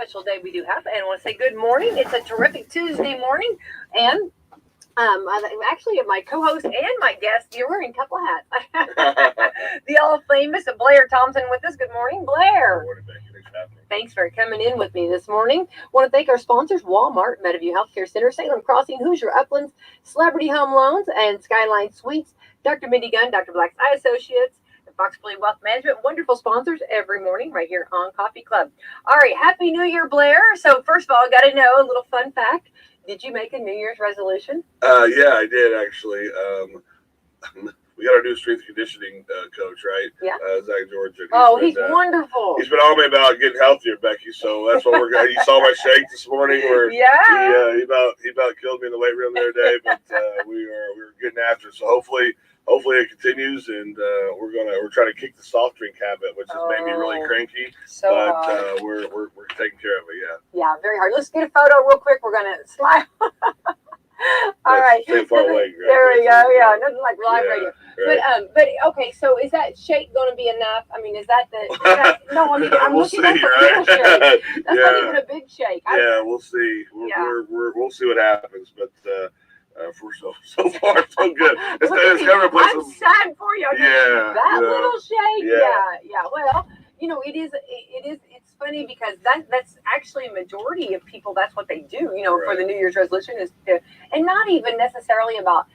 special day we do have, and I want to say good morning. It's a terrific Tuesday morning, and I actually have my co-host and my guest. You're wearing a couple of hats. The all famous Blair Thompson with us. Good morning, Blair. Good morning, Becky. Thanks for having me. Thanks for coming in with me this morning. Want to thank our sponsors, Walmart, Meadowview Healthcare Center, Salem Crossing, Hoosier Uplands, Celebrity Home Loans, and Skyline Suites, Dr. Mindy Gunn, Dr. Black's Eye Associates, and Fox Play Wealth Management. Wonderful sponsors every morning right here on Coffee Club. All right, Happy New Year, Blair. So first of all, I got to know a little fun fact. Did you make a New Year's resolution? Yeah, I did actually. We got our new strength conditioning coach, right? Yeah. Zach George. He's wonderful. He's been on me about getting healthier, Becky. So that's what we're going. You saw my shake this morning. Where he about killed me in the weight room the other day, but we're getting after it. So hopefully it continues, and we're trying to kick the soft drink habit, which has made me really cranky. But we're taking care of it. Yeah, very hard. Let's get a photo real quick. We're gonna slide. All right. Stay far away, right? There we go. Yeah, nothing like live radio. Right. But okay. So is that shake going to be enough? I mean, is that no? I mean, I'm we'll looking see, at the right? little shake. That's not even a big shake. We'll see. We'll see what happens, but. For so far, so good. It's gonna replace I'm sad for you. That little shake. Yeah. Well, it's funny because that's actually a majority of people. That's what they do. For the New Year's resolution is to, and not even necessarily about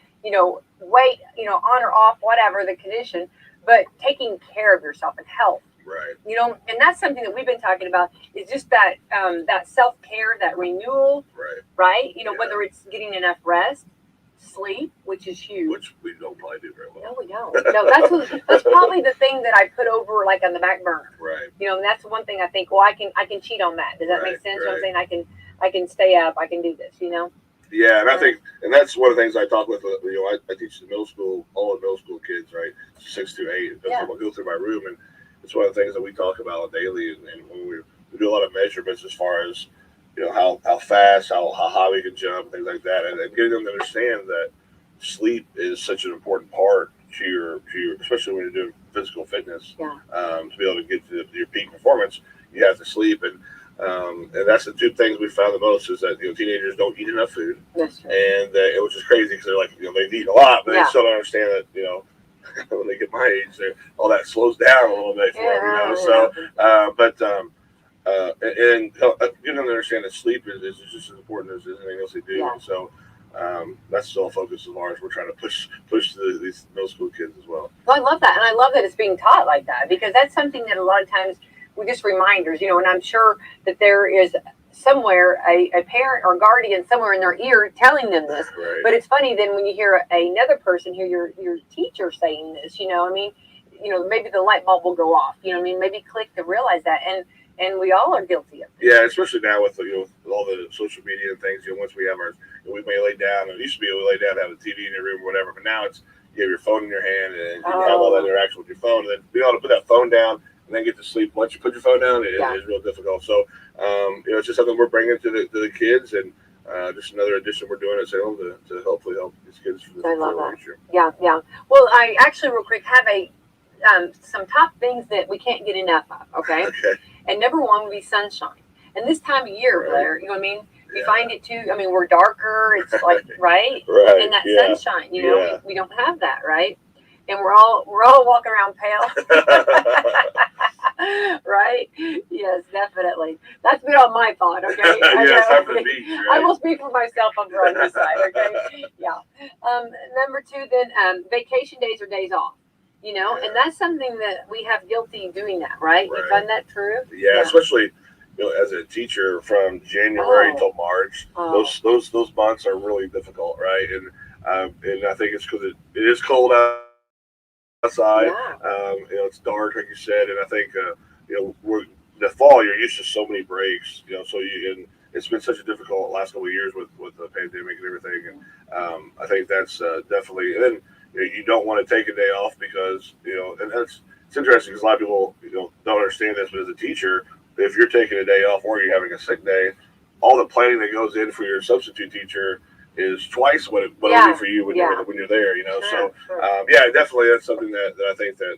weight, on or off, whatever the condition, but taking care of yourself and health. Right. And that's something that we've been talking about is just that that self-care, that renewal. Right. Whether it's getting enough rest, sleep, which is huge. Which we don't probably do very well. No, we don't. No, that's probably the thing that I put over like on the back burner. Right. And that's one thing I think, well, I can cheat on that. Does that make sense? You know what I'm saying? I can stay up, I can do this, Yeah, and I think, and that's one of the things I talk with, I teach the middle school, all the middle school kids, right, 6 to 8, and I'll go through my room, and it's one of the things that we talk about daily, and when we do a lot of measurements as far as, how fast, how high we can jump, things like that, and getting them to understand that sleep is such an important part to your especially when you're doing physical fitness, to be able to get to your peak performance, you have to sleep, and that's the two things we found the most is that teenagers don't eat enough food, and which is crazy because they're like they've eaten a lot, but they still don't understand that when they get my age, all that slows down a little bit for them, and getting them to understand that sleep is just as important as anything else they do, and so. That's still a focus of ours. We're trying to push these middle school kids as well. Well, I love that, and I love that it's being taught like that because that's something that a lot of times we just reminders, and I'm sure that there is somewhere a parent or guardian somewhere in their ear telling them this. Right. But it's funny then when you hear another person, hear your teacher saying this. Maybe the light bulb will go off. Maybe click to realize that, and we all are guilty of it. Yeah, especially now with with all the social media and things. Once we have we may lay down. It used to be we lay down, have a TV in your room or whatever, but now it's you have your phone in your hand and you have all that interaction with your phone. And then being able to put that phone down and then get to sleep. Once you put your phone down, it is real difficult. So it's just something we're bringing to the kids, and just another addition we're doing at Salem to hopefully help these kids for the future. Yeah. Well, I actually real quick have some top things that we can't get enough of. Okay. And number one would be sunshine. And this time of year, Blair, you know what I mean? We find it too. I mean, we're darker. It's like right. And that sunshine, we don't have that, right? And we're all walking around pale, right? Yes, definitely. That's been on my thought. Okay. Time for the beach, right? I will speak for myself on this side. Okay. Yeah. Number two, then vacation days or days off. And that's something that we have guilty doing that, right? You find that true? Yeah, especially as a teacher from January till March, those months are really difficult, right? And I think it's because it is cold outside. It's dark, like you said, and I think the fall you're used to so many breaks, so and it's been such a difficult last couple of years with the pandemic and everything, and I think that's definitely. And then you don't want to take a day off because and it's interesting because a lot of people don't understand this, but as a teacher, if you're taking a day off or you're having a sick day, all the planning that goes in for your substitute teacher is twice what it'll be for you when you're there. So definitely that's something that I think that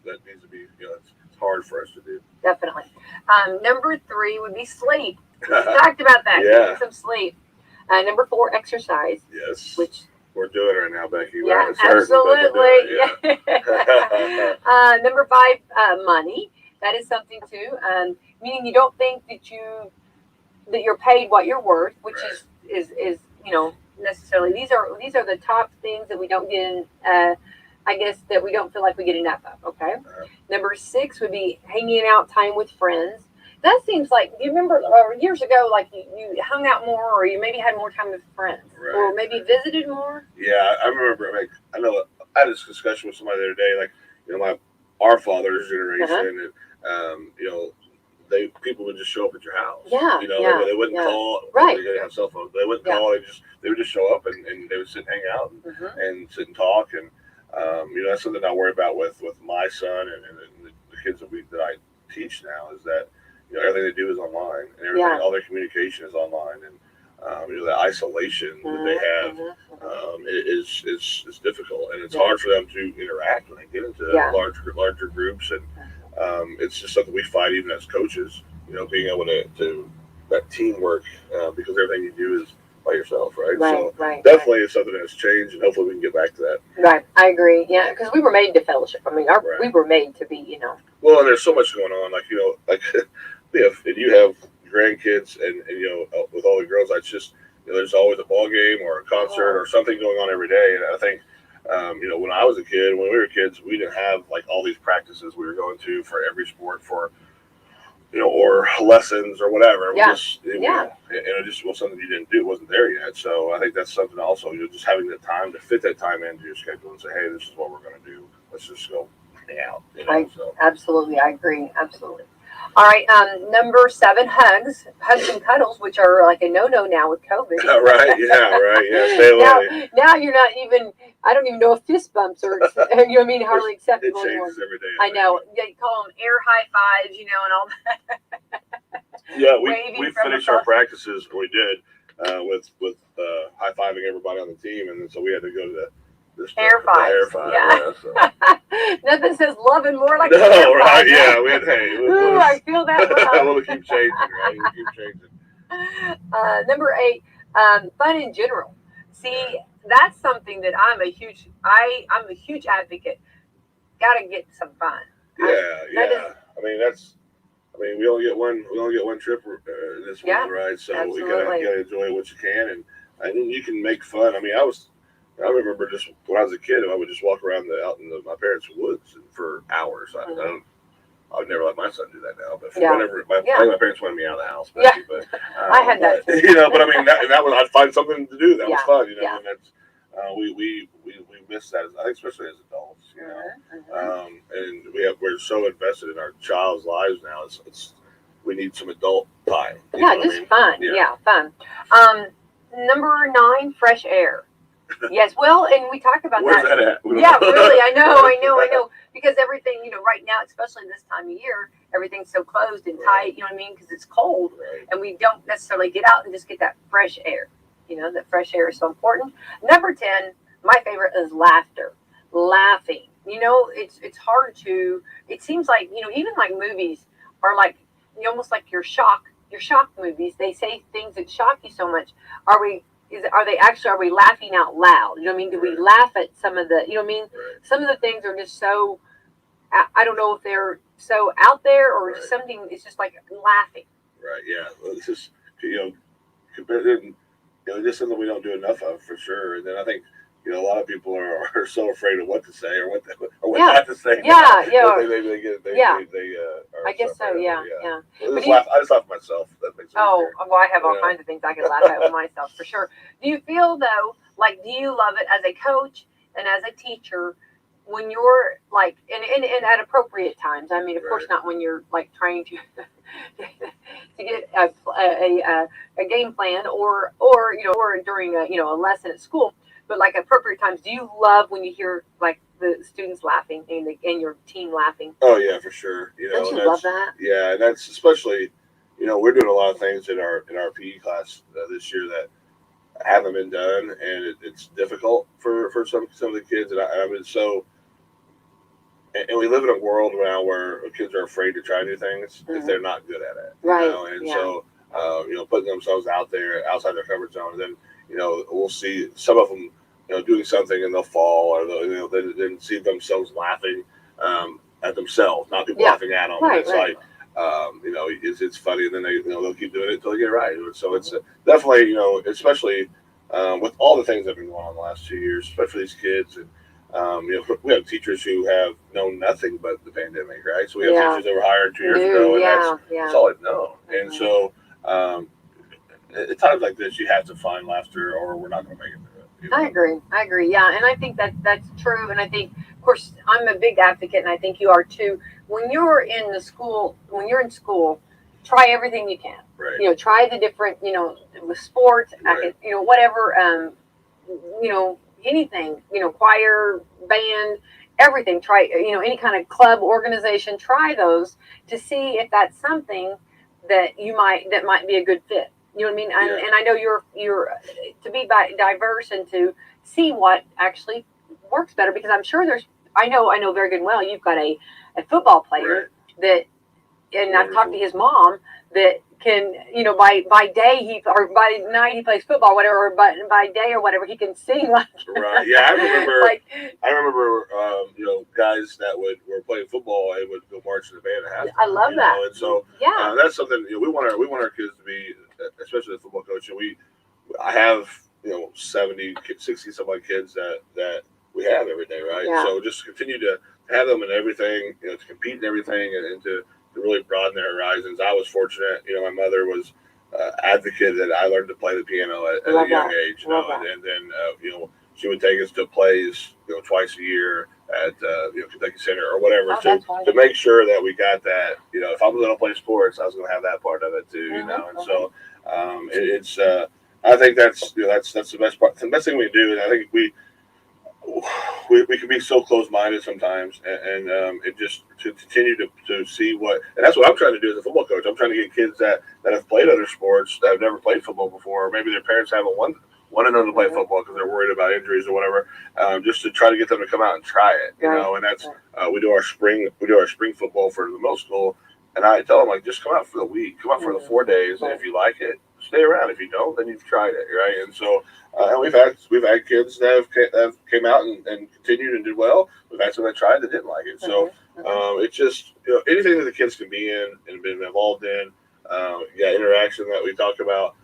that needs to be hard for us to do. Definitely. Number 3 would be sleep. We talked about that. Yeah. Getting some sleep. Number 4, exercise. Yes. Which we're doing right now, Becky. Yeah, We're absolutely. Yeah. Number 5, money. That is something too. Meaning you don't think that you're paid what you're worth, which Right. is necessarily these are the top things that we don't get in. I guess that we don't feel like we get enough of. Okay. Number 6 would be hanging out time with friends. That seems like, do you remember years ago, like you hung out more, or you maybe had more time with friends, Right. or maybe visited more? Yeah, I remember. Like, I know I had this discussion with somebody the other day. Like, our father's generation, and people would just show up at your house. Yeah, they wouldn't call. Right. They didn't have cell phones. They wouldn't call. They would just show up and they would sit and hang out and sit and talk. And that's something I worry about with my son and the kids that I teach now is that everything they do is online and everything, all their communication is online, and the isolation that they have is difficult, and it's hard for them to interact when they get into larger groups, and it's just something we fight even as coaches. Being able to that teamwork because everything you do is by yourself, right? So definitely it's something that's changed, and hopefully we can get back to that. Right, I agree. Yeah, because we were made to fellowship. I mean, we were made to be, Well, and there's so much going on, if you have grandkids and with all the girls, I just there's always a ball game or a concert or something going on every day, and I think when I was a kid, when we were kids, we didn't have like all these practices we were going to for every sport for or lessons or whatever. Yeah. It just was something you didn't do. It wasn't there yet. So I think that's something also, just having the time to fit that time into your schedule and say, hey, this is what we're going to do. Let's just go hang out. Absolutely. I agree. Absolutely. All right. Number 7, hugs and cuddles, which are like a no-no now with COVID. Right. Yeah. Stay away. Now you're not even, I don't even know if fist bumps are, hardly acceptable anymore. It changes every day. I know. You call them air high fives, and all that. Yeah, we finished our practices. We did with high-fiving everybody on the team, and so we had to go to the air five. Yeah. So. Nothing says loving more like no, right? Yeah, we had I feel that love. We'll keep changing, right? We'll keep changing. Number 8, fun in general. See, that's something that I'm a huge advocate. Got to get some fun. Yeah. We only get one trip this world, right? So absolutely. we gotta enjoy what you can, and then you can make fun. I remember just when I was a kid, I would just walk around out in my parents' woods for hours. I would never let my son do that now, but whenever my parents wanted me out of the house, but I had that too. that was, I'd find something to do that was fun, and that's we miss that, I think, especially as adults, and we're so invested in our child's lives now. It's we need some adult time. Fun. Yeah, fun. Number 9, fresh air. Yes, well, and we talk about Where's that at? Yeah, really, I know. Because everything, right now, especially this time of year, everything's so closed and tight, because it's cold, and we don't necessarily get out and just get that fresh air. That fresh air is so important. Number 10, my favorite is laughter. Laughing. It's hard to, it seems like, even like movies are like, almost like your shock movies. They say things that shock you so much. Are we laughing out loud? Do we laugh at some of the, Some of the things are just so, I don't know if they're so out there or just something, it's just like laughing. Right, yeah. Well, it's just, just something we don't do enough of, for sure. And then I think, a lot of people are so afraid of what to say or what not to say. They I guess so. Yeah. I just laugh at myself. That makes sense. Well, I have all kinds of things I can laugh at with myself, for sure. Do you feel, though, do you love it as a coach and as a teacher when you're and at appropriate times? I mean, of course, not when you're trying to to get a game plan or during a lesson at school. But appropriate times, do you love when you hear the students laughing and your team laughing? Oh yeah, for sure. Don't you love that? Yeah, and that's especially, we're doing a lot of things in our PE class this year that haven't been done, and it's difficult for some of the kids, and and we live in a world now where kids are afraid to try new things if they're not good at it. Right. And so putting themselves out there outside their comfort zone, and then we'll see some of them doing something and they'll fall, or they'll then see themselves laughing at themselves, not people laughing at them. Right, it's like it's funny, and then they'll keep doing it until they get right. So it's definitely especially with all the things that have been going on the last 2 years, especially for these kids. And we have teachers who have known nothing but the pandemic, right? So we have teachers that were hired 2 years ago, and that's all they've known. And so at times like this, you have to find laughter, or we're not going to make it through it. I agree. Yeah, and I think that's true. And I think, of course, I'm a big advocate, and I think you are too. When you're in school, try everything you can. Right. Try the different, with sports, Right. whatever, anything, choir, band, everything. Try, any kind of club, organization. Try those to see if that's something that might be a good fit. You know what I mean? And I know you're to be diverse and to see what actually works better, because I'm sure I know very good and well you've got a football player that, and I've talked to his mom, that can, by day or by night he plays football, whatever, or by day or whatever he can sing like. Right. Yeah, I remember. I remember, guys that were playing football and would go march in the band at halftime. I love that. And so that's something we want our kids to be, especially the football coach. I have 70, 60 some odd kids that we have every day, right? Yeah. So just continue to have them in everything, to compete in everything, and to really broaden their horizons. I was fortunate, my mother was advocate that I learned to play the piano at a young age, and then she would take us to plays, twice a year at Kentucky Center or whatever, to make sure that we got that. If I was going to play sports, I was going to have that part of it too, And so it's I think that's that's the best part, the best thing we do, and I think we can be so close-minded sometimes, and it just to continue to see what, and that's what I'm trying to do as a football coach. I'm trying to get kids that have played other sports, that have never played football before, or maybe their parents haven't wanted them to play football because they're worried about injuries or whatever, just to try to get them to come out and try it, and that's we do our spring football for the middle school, and I tell them, like, just come out for the week, come out for the 4 days, and if you like it, stay around. If you don't, then you've tried it, right? And so and we've had kids that have came out and continued and did well. We've had some that tried that didn't like it. So it's just anything that the kids can be in and been involved in, interaction that we talk about.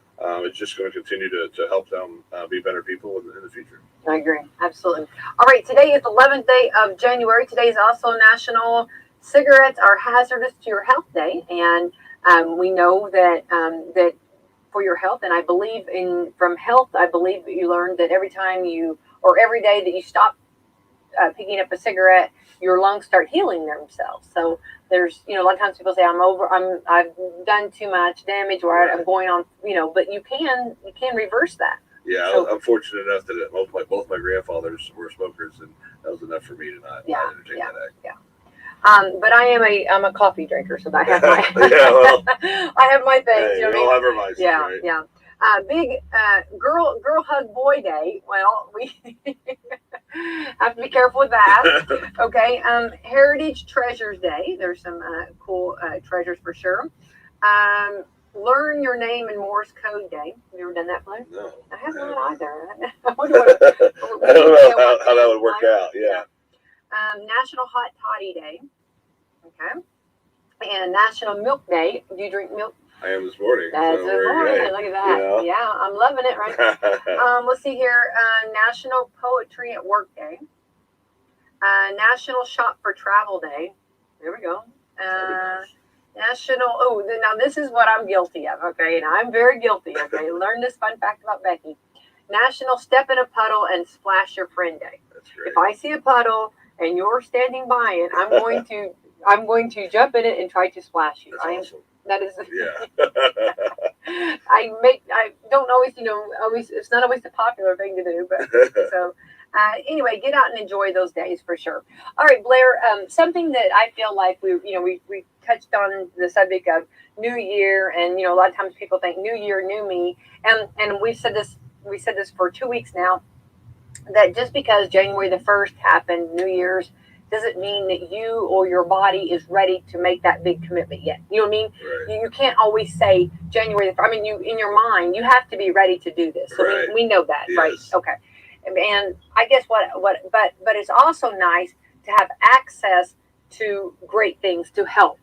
It's just going to continue to help them be better people in the future. I agree, absolutely. All right, today is the 11th day of January. Today is also National Cigarettes Are Hazardous to Your Health Day, and we know that that for your health, and I believe from health, I believe that you learned that every day that you stop picking up a cigarette, your lungs start healing themselves. So there's, a lot of times people say I've done too much damage, or I'm going on, but you can reverse that. Yeah, so, I'm fortunate enough that both my grandfathers were smokers, and that was enough for me to not entertain that act. Yeah. But I'm a coffee drinker, so I have my I have my things. Hey, we all have our vices, right? Yeah. Big girl hug boy day. Well, we have to be careful with that. Okay. Heritage Treasures Day. There's some cool treasures for sure. Learn your name in Morse Code Day. Have you ever done that, Blair? No. I have not either. I don't know how that would work out. Yeah. National Hot Toddy Day. Okay. And National Milk Day. Do you drink milk? I am this morning. That's this morning. Look at that. Yeah, I'm loving it, right? Let's see here. National Poetry at Work Day. National Shop for Travel Day. There we go. Now this is what I'm guilty of, okay? And I'm very guilty, okay? Learn this fun fact about Becky. National Step in a Puddle and Splash Your Friend Day. That's great. If I see a puddle and you're standing by it, I'm going to jump in it and try to splash you. That's awesome. That is. Yeah. I don't always, it's not always the popular thing to do, but so. Anyway, get out and enjoy those days for sure. All right, Blair. Something that I feel like we touched on the subject of New Year, and a lot of times people think New Year, new me, and we said this for 2 weeks now, that just because January the 1st happened, New Year's doesn't mean that you or your body is ready to make that big commitment yet. You know what I mean? Right. You can't always say January the 1st. I mean, you in your mind, you have to be ready to do this. So Right. we know that, right? Yes. Okay. And I guess but it's also nice to have access to great things to help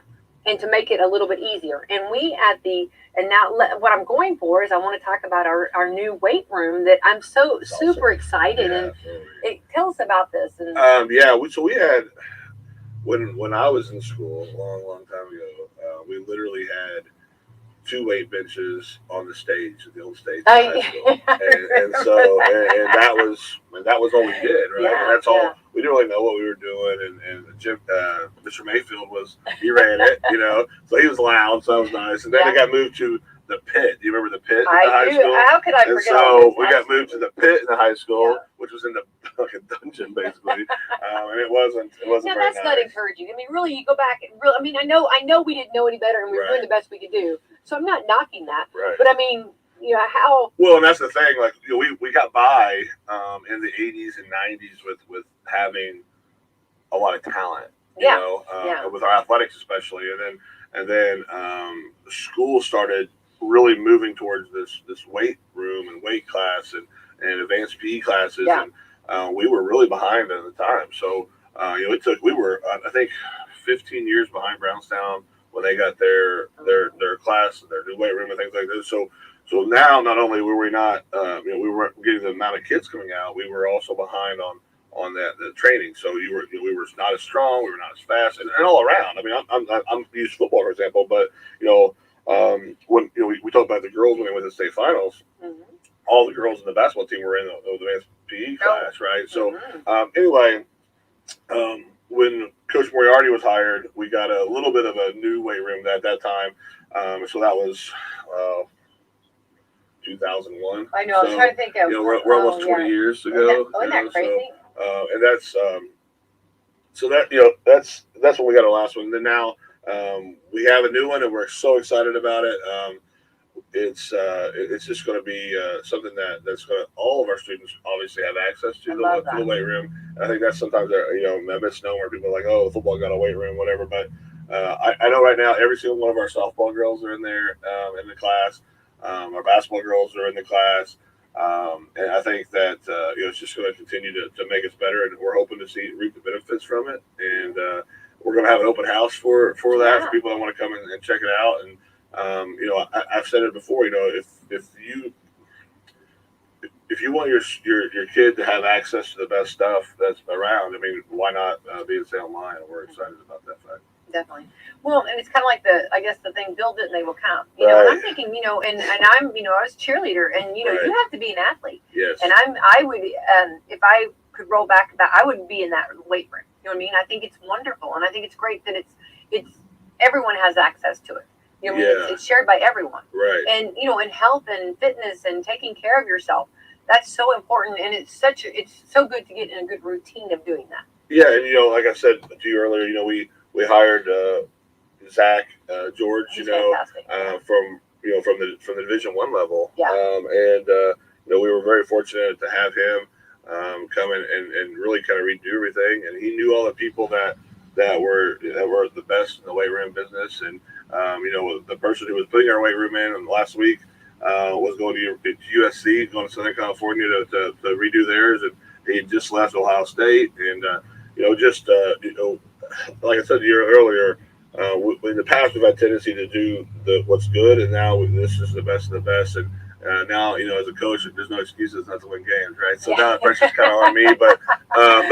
and to make it a little bit easier. And we at the and now what I'm going for is I want to talk about our new weight room that I'm so It's super awesome. excited. Yeah, And absolutely. tell us about this. And Yeah. So we had when I was in school a long, long time ago, we literally had two weight benches on the stage at the old stage in high school, I and remember so that. and that was all we did, right? And Yeah, that's yeah, all we didn't really know what we were doing. And Jim, Mr. Mayfield he ran it, so he was loud, so that was nice. And then it yeah. got moved to the pit. Do you remember the pit at the I high do. school? How could I And forget all this? so we got moved to Absolutely. the pit in the high Yeah. school, which was in the like a dungeon basically, and it wasn't Now very that's not nice. encouraging. I mean, really, you go back and really. I mean, I know we didn't know any better, and we were doing Right, the best we could do. So I'm not knocking that, right. but I mean, how? Well, and that's the thing. Like we got by in the '80s and '90s with having a lot of talent, Yeah, yeah. and with our athletics especially, and then the school started really moving towards this weight room and weight class and advanced PE classes, Yeah. and we were really behind at the time. So we were I think 15 years behind Brownstown when they got their class and their new weight room and things like this. So now not only were we not we were getting the amount of kids coming out, we were also behind on that the training. So we were not as strong, we were not as fast, and all around. I mean, I'm used football for example, but you know when we talked about the girls when they went to the state finals, Mm-hmm. all the girls in the basketball team were in the advanced PE Oh. class, right? So Mm-hmm. anyway, when Coach Moriarty was hired, we got a little bit of a new weight room at that time. So that was uh, 2001. I know. I was So trying to think of. we're almost 20 Yeah. years Isn't that, ago. isn't that So crazy? and that's so that that's when we got our last one. Then now we have a new one, and we're so excited about it. It's just going to be something that's going to all of our students obviously have access I love to the that. weight room. I think that's sometimes a misnomer. People are like, oh, the football got a weight room, whatever. But I know right now every single one of our softball girls are in there in the class. Our basketball girls are in the class. And I think that it's just going to continue to make us better, and we're hoping to reap the benefits from it. And we're going to have an open house for that for Yeah. people that want to come and check it out. And I've said it before. If you want your kid to have access to the best stuff that's around, I mean, why not be in Salem Line? And we're excited about that fact. Definitely. Well, and it's kind of like I guess the thing, build it and they will come. And Right. I'm thinking, and I'm, I was a cheerleader, and you Right. have to be an athlete. Yes. And I would, if I could roll back that, I would be in that weight room. You know what I mean? I think it's wonderful, and I think it's great that it's everyone has access to it. You know what I mean? Yeah. It's shared by everyone. Right. And in health and fitness and taking care of yourself, that's so important, and it's so good to get in a good routine of doing that. Yeah, and like I said to you earlier, we hired Zach George, He's fantastic. from the Division 1 level, Yeah. and we were very fortunate to have him come in and really kind of redo everything, and he knew all the people that were the best in the weight room business, and the person who was putting our weight room in last week was going to USC, going to Southern California to redo theirs, and he had just left Ohio State, and like I said to you earlier, in the past we've had tendency to do what's good, and now this is the best of the best. And now, as a coach, there's no excuses not to win games, right? So now the pressure's kind of on me, but and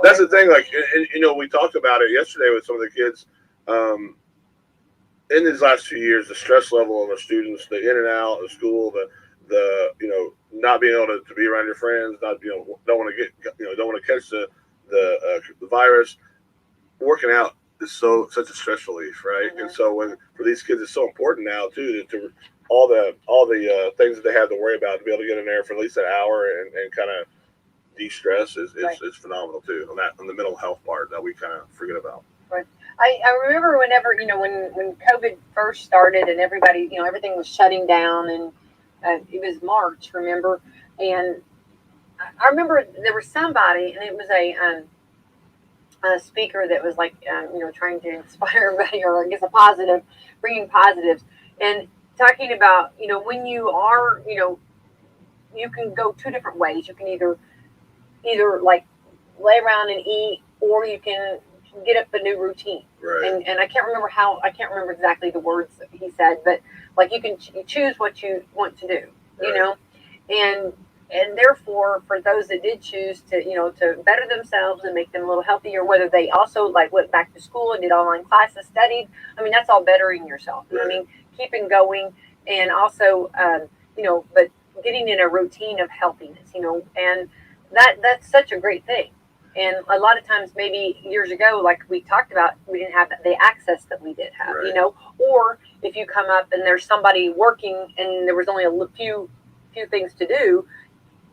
that's the thing. Like, and we talked about it yesterday with some of the kids. In these last 2 years, the stress level of the students, the in and out of school, the not being able to be around your friends, not don't want to don't want to catch the virus. Working out is such a stress relief, right? Mm-hmm. And so for these kids, it's so important now too to all the things that they have to worry about to be able to get in there for at least an hour and kind of de-stress is phenomenal too. On the mental health part that we kind of forget about. Right. I remember whenever when COVID first started and everybody everything was shutting down, and it was March, remember, and I remember there was somebody, and it was speaker that was like, trying to inspire everybody, or I guess a positive, bringing positives, and talking about, when you are, you can go two different ways. You can either like lay around and eat, or you can get up a new routine. Right. And I can't remember exactly the words that he said, but like you can choose what you want to do, Right. and therefore for those that did choose to, to better themselves and make them a little healthier, whether they also like went back to school and did online classes, studied, I mean, that's all bettering yourself. Right. I mean, keeping going, and also, but getting in a routine of healthiness, and that's such a great thing. And a lot of times, maybe years ago, like we talked about, we didn't have the access that we did have, Right. Or if you come up and there's somebody working and there was only a few things to do,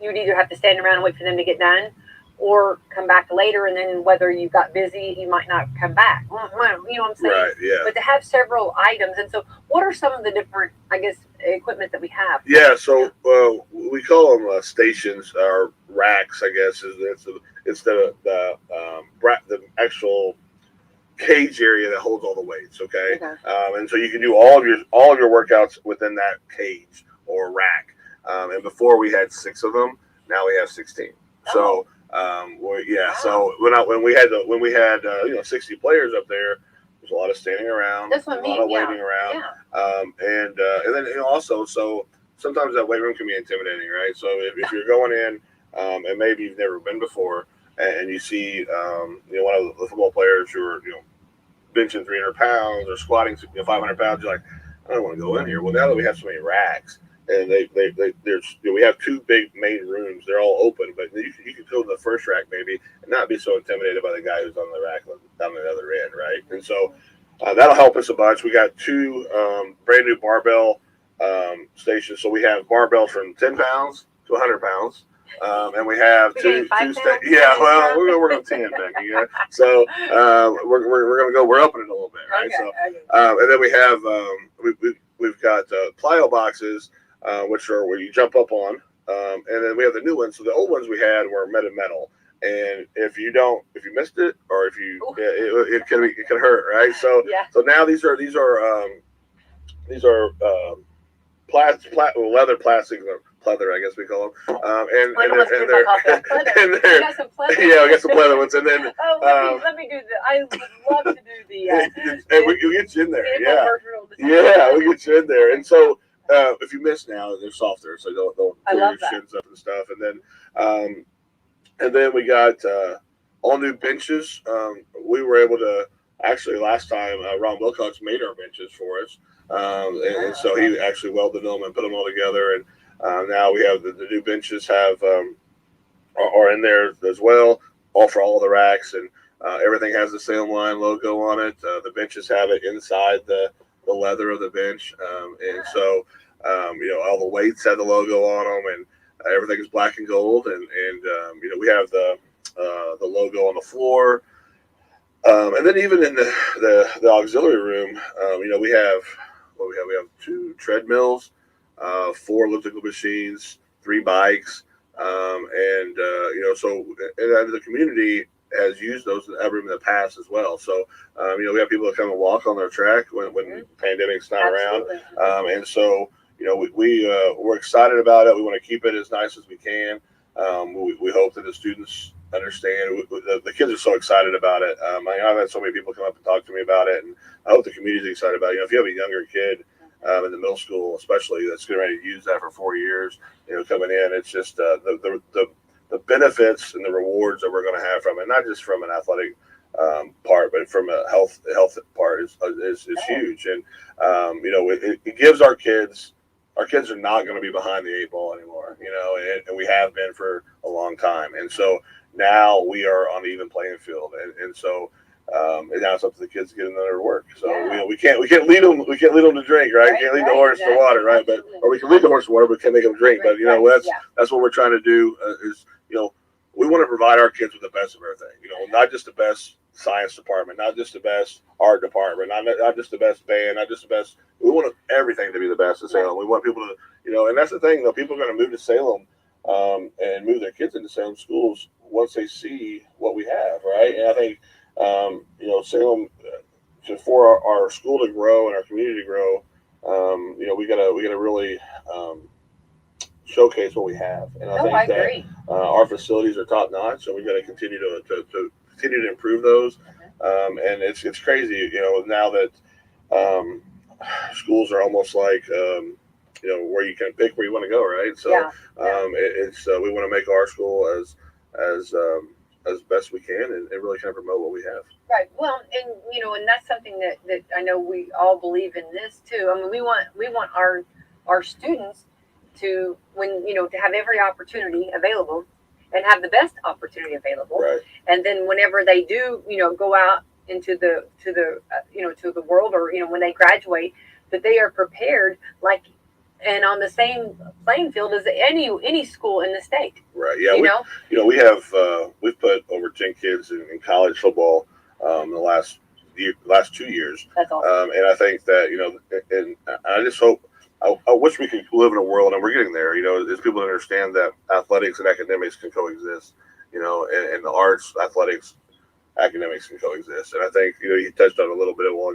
you'd either have to stand around and wait for them to get done, or come back later. And then whether you got busy, you might not come back. You know what I'm saying? Right. Yeah. But to have several items, and so what are some of the different, I guess, equipment that we have? Yeah, so we call them stations or racks. I guess it's the actual cage area that holds all the weights. Okay, Okay. And so you can do all of your workouts within that cage or rack. And before we had 6 of them, now we have 16. So Wow. so when we had 60 players up there, there's a lot of standing around, That's what I a lot mean. of waiting around. Yeah. And then also, so sometimes that weight room can be intimidating, right? So if you're going in and maybe you've never been before, and you see one of the football players who are benching 300 pounds or squatting 500 pounds, you're like, I don't want to go in here. Well, now that we have so many racks, and we have 2 big main rooms, they're all open, but you can go to the first rack maybe and not be so intimidated by the guy who's on the rack down the other end, right? And so that'll help us a bunch. We got 2 brand new barbell stations. So we have barbells from 10 pounds to 100 pounds. And we have two yeah, well, we're going to work on 10, Becky. Yeah? So we're going to go, we're upping it a little bit, right? Okay. So, and then we have, we've got plyo boxes, which are where you jump up on. And then we have the new ones. So the old ones we had were made of metal. And if you missed it, or if you, it can hurt, right? So, so now these are leather, plastic, or pleather, I guess we call them. And they're, we got some pleather. Yeah, we got some pleather ones, and then let me do the. I would love to do the. And we'll get you in there. Yeah, we'll get you in there. And so if you miss now, they're softer, so don't pull your shins up and stuff. And then we got all new benches. We were able to actually last time Ron Wilcox made our benches for us, and so he actually welded them and put them all together. And now we have the new benches are in there as well, all for all the racks, and everything has the Salem line logo on it. The benches have it inside the leather of the bench, and so all the weights have the logo on them, and everything is black and gold, and we have the logo on the floor, and then even in the auxiliary room, we have 2 treadmills, 4 elliptical machines, 3 bikes, and the community has used those in every room in the past as well. So we have people that come and walk on their track when the pandemic's not around, and so. We're excited about it. We want to keep it as nice as we can. We hope that the students understand. The kids are so excited about it. I've had so many people come up and talk to me about it, and I hope the community is excited about it. If you have a younger kid in the middle school, especially, that's getting ready to use that for 4 years, coming in, it's just the benefits and the rewards that we're going to have from it, not just from an athletic part, but from a health part is huge. And it gives our kids are not going to be behind the 8 ball anymore, and we have been for a long time. And so now we are on the even playing field, and so and now it's up to the kids to get another work. So we can't lead them to drink, right? Can't lead the horse to water, right? Or we can lead the horse to water, but can't make them drink. But that's what we're trying to do. We want to provide our kids with the best of everything. Not just the best science department, not just the best art department, not just the best band, not just the best. We want everything to be the best in Salem. We want people to, and that's the thing, though. People are going to move to Salem and move their kids into Salem schools once they see what what we have, right? And I think Salem, for our school to grow and our community to grow, we gotta really showcase what we have. And I think I that agree. our facilities are top notch, so we got to continue to continue to improve those. And it's crazy, now that um, schools are almost like where you can pick where you want to go, right? So it's we want to make our school as as best we can, and really kind of promote what we have. Right. Well, and that's something that I know we all believe in this too. I mean, we want our students to to have every opportunity available and have the best opportunity available. Right. And then whenever they do, go out into to the world, or when they graduate, that they are prepared like and on the same playing field as any school in the state. Right. Yeah. We have we've put over 10 kids in college football the last 2 years. That's awesome. And I think that and I just hope. I wish we could live in a world, and we're getting there. As people understand that athletics and academics can coexist. And the arts, athletics, academics can coexist. And I think you touched on a little bit a while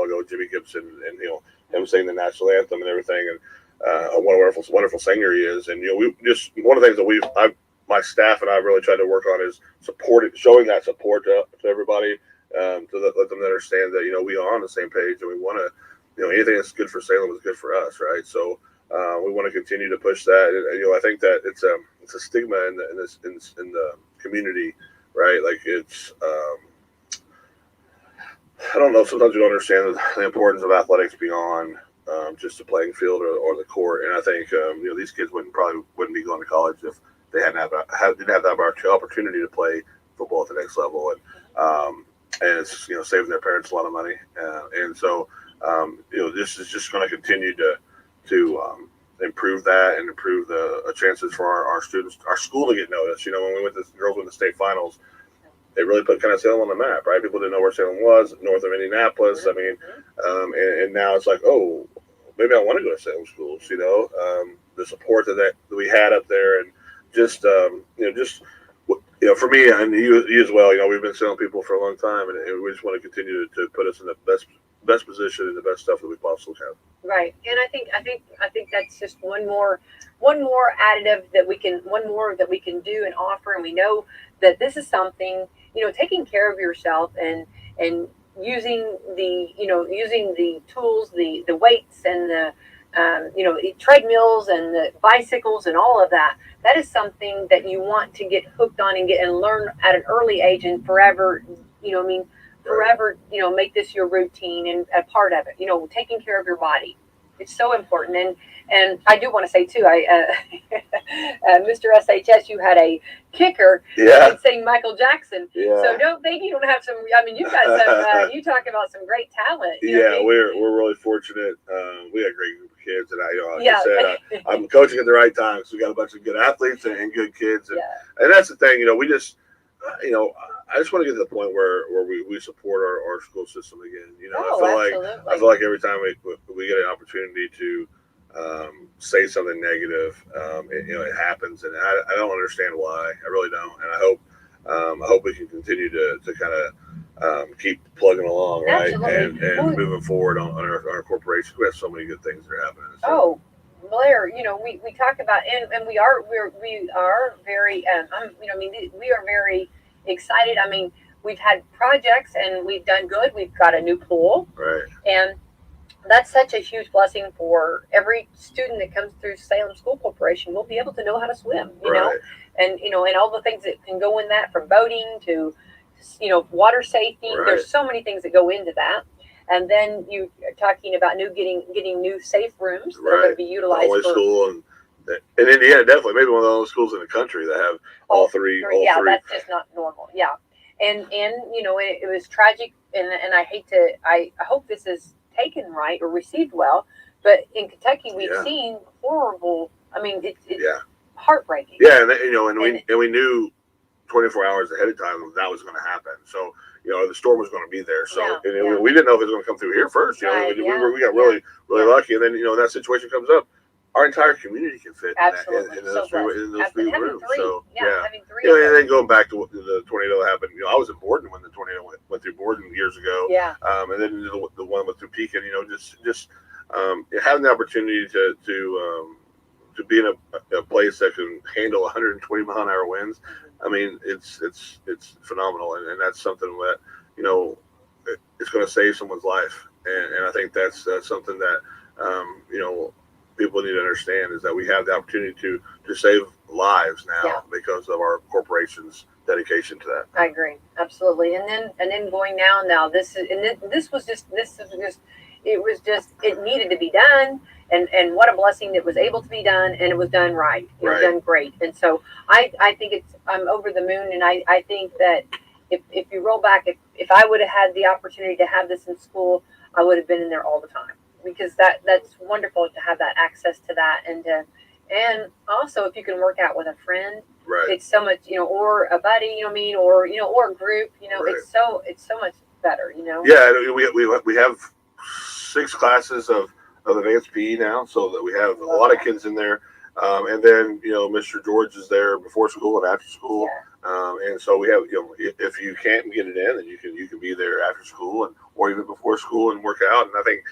ago, Jimmy Gibson, and him singing the national anthem and everything, and what a wonderful singer he is. And we just one of the things that my staff and I really tried to work on is showing that support to everybody, to let them understand that we are on the same page, and we want to. Anything that's good for Salem is good for us, right? So we want to continue to push that. And, I think that it's a stigma in the community, right? Like it's I don't know. Sometimes we don't understand the importance of athletics beyond just the playing field or the court. And I think these kids probably wouldn't be going to college if they didn't have the opportunity to play football at the next level, and it's saving their parents a lot of money, and so. This is just going to continue to improve that and improve the chances for our students, our school to get noticed. When the girls went to state finals, they really put kind of Salem on the map, right? People didn't know where Salem was, north of Indianapolis. I mean, and now it's like, oh, maybe I want to go to Salem schools. The support that we had up there, and just for me and you as well. We've been Salem people for a long time, and we just want to continue to put us in the best position and the best stuff that we possibly have. Right. And I think that's just one more additive that we can do and offer. And we know that this is something, taking care of yourself and using the tools, the weights and the treadmills and the bicycles and all of that. That is something that you want to get hooked on and learn at an early age and forever, forever, make this your routine and a part of it, taking care of your body. It's so important. And I do want to say too, Mr. SHS, you had a kicker that could sing Michael Jackson. Yeah. So don't think you don't have some, you've got some, you talk about some great talent. We're really fortunate. We had a great group of kids, and I said, I'm coaching at the right time. So we got a bunch of good athletes and good kids. And that's the thing, we just, I just want to get to the point where we support our school system again. I feel like every time we get an opportunity to say something negative, it happens, and I don't understand why. I really don't, and I hope we can continue to kind of keep plugging along, right, and moving forward on our corporation. We have so many good things that are happening. So. Blair, we talk about and we are very we are very excited. I mean, we've had projects and we've done good. We've got a new pool, right, and that's such a huge blessing for every student that comes through Salem School Corporation. We'll be able to know how to swim, and and all the things that can go in that, from boating to water safety. Right. There's so many things that go into that. And then you are talking about getting new safe rooms that are going to be utilized. Only school and Indiana, definitely maybe one of those schools in the country that have all three. That's just not normal. Yeah, and it was tragic, and I hope this is taken right or received well. But in Kentucky, we've seen horrible. I mean, it's heartbreaking. Yeah, and we knew 24 hours ahead of time that was going to happen. So. The storm was going to be there. So we didn't know if it was going to come through here first. We got really lucky. And then, that situation comes up. Our entire community can fit in those three rooms. Having three and then going back to the tornado that happened, I was in Borden when the tornado went through Borden years ago. Yeah. And then the one went through Pekin. Just having the opportunity to be in a place that can handle 120-mile-an-hour winds. I mean, it's phenomenal, and that's something that it's going to save someone's life, and I think that's something that people need to understand, is that we have the opportunity to save lives now because of our corporation's dedication to that. I agree, absolutely. And then going now this it needed to be done, and what a blessing that was able to be done, and it was done right. It was done great. And so I think I'm over the moon, and I think that if you roll back, if I would have had the opportunity to have this in school, I would have been in there all the time, because that's wonderful to have that access to that, and also if you can work out with a friend, it's so much, or a buddy, or or a group, it's so much better, Yeah, we have 6 classes of advanced PE now, so that we have a lot of kids in there. And then Mr. George is there before school and after school, and so we have if you can't get it in, then you can be there after school or even before school and work out. And I think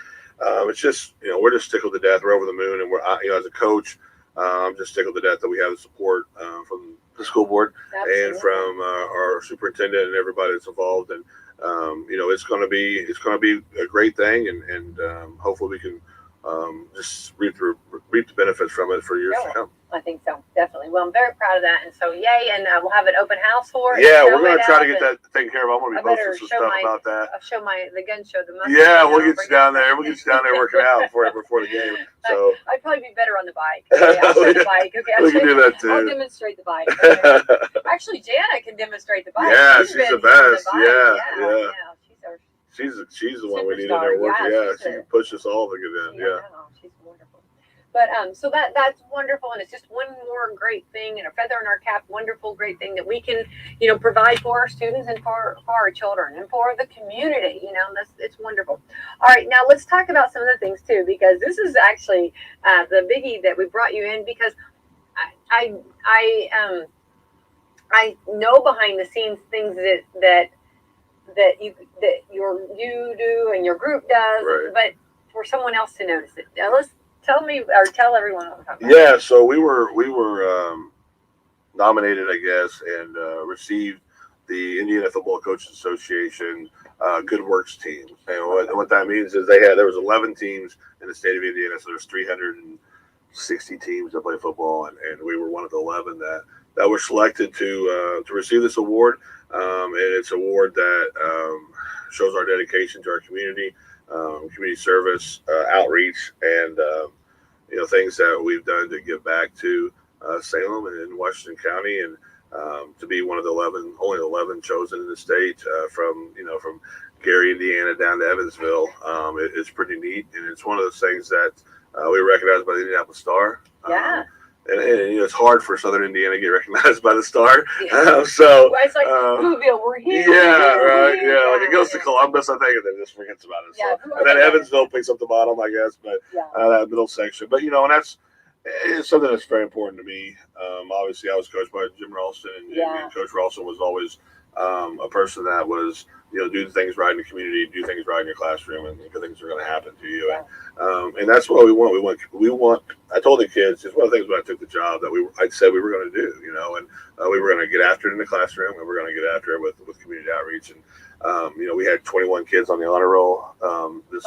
it's just we're just tickled to death. We're over the moon, and we're as a coach, I'm just tickled to death that we have the support from the school board. Absolutely. And from our superintendent and everybody that's involved. And it's going to be a great thing, and hopefully we can just reap the benefits from it for years to come. I think so, definitely. Well, I'm very proud of that, and so yay! And we'll have an open house for it. Yeah, we're going to try to get that taken care of. I'm going to be posting some stuff about that. I'll show the gun show. We'll get you down there. We'll get you down there working out before the game. So I'd probably be better on the bike. Okay, I'll show the bike. Okay, we can do that too. I'll demonstrate the bike. Okay. Actually, Jana can demonstrate the bike. Yeah, she's the best. Yeah. She's the one we need in there working. Yeah, she can push us all to get in. Yeah. She's wonderful. But so that's wonderful, and it's just one more great thing, and a feather in our cap, wonderful, great thing that we can, provide for our students and for our children and for the community. It's wonderful. All right, now let's talk about some of the things too, because this is actually the biggie that we brought you in, because I know behind the scenes things that you do and your group does, but for someone else to notice it. Now let's tell everyone what we're talking about. Yeah, so we were nominated, I guess, and received the Indiana Football Coaches Association Good Works team. And what that means is there was 11 teams in the state of Indiana, so there's 360 teams that play football, and we were one of the 11 that were selected to receive this award. And it's an award that shows our dedication to our community, community service, outreach, and things that we've done to give back to Salem and in Washington County, and to be one of the only 11 chosen in the state from Gary, Indiana, down to Evansville. It's pretty neat, and it's one of those things that we were recognized by the Indianapolis Star. Yeah. And it's hard for Southern Indiana to get recognized by the Star. Yeah. So it's like, Whoville, we're here. Yeah, right. Yeah, like it goes to Columbus, I think, and then just forgets about it. So, and then Evansville picks up the bottom, I guess, but that middle section. But and it's something that's very important to me. Obviously, I was coached by Jim Ralston, and Coach Ralston was always a person that was do things right in the community, do things right in your classroom, and good things are going to happen to you. And that's what we want. We want. I told the kids, it's one of the things when I took the job that I said we were going to do, and we were going to get after it in the classroom, and we're going to get after it with community outreach. And we had 21 kids on the honor roll this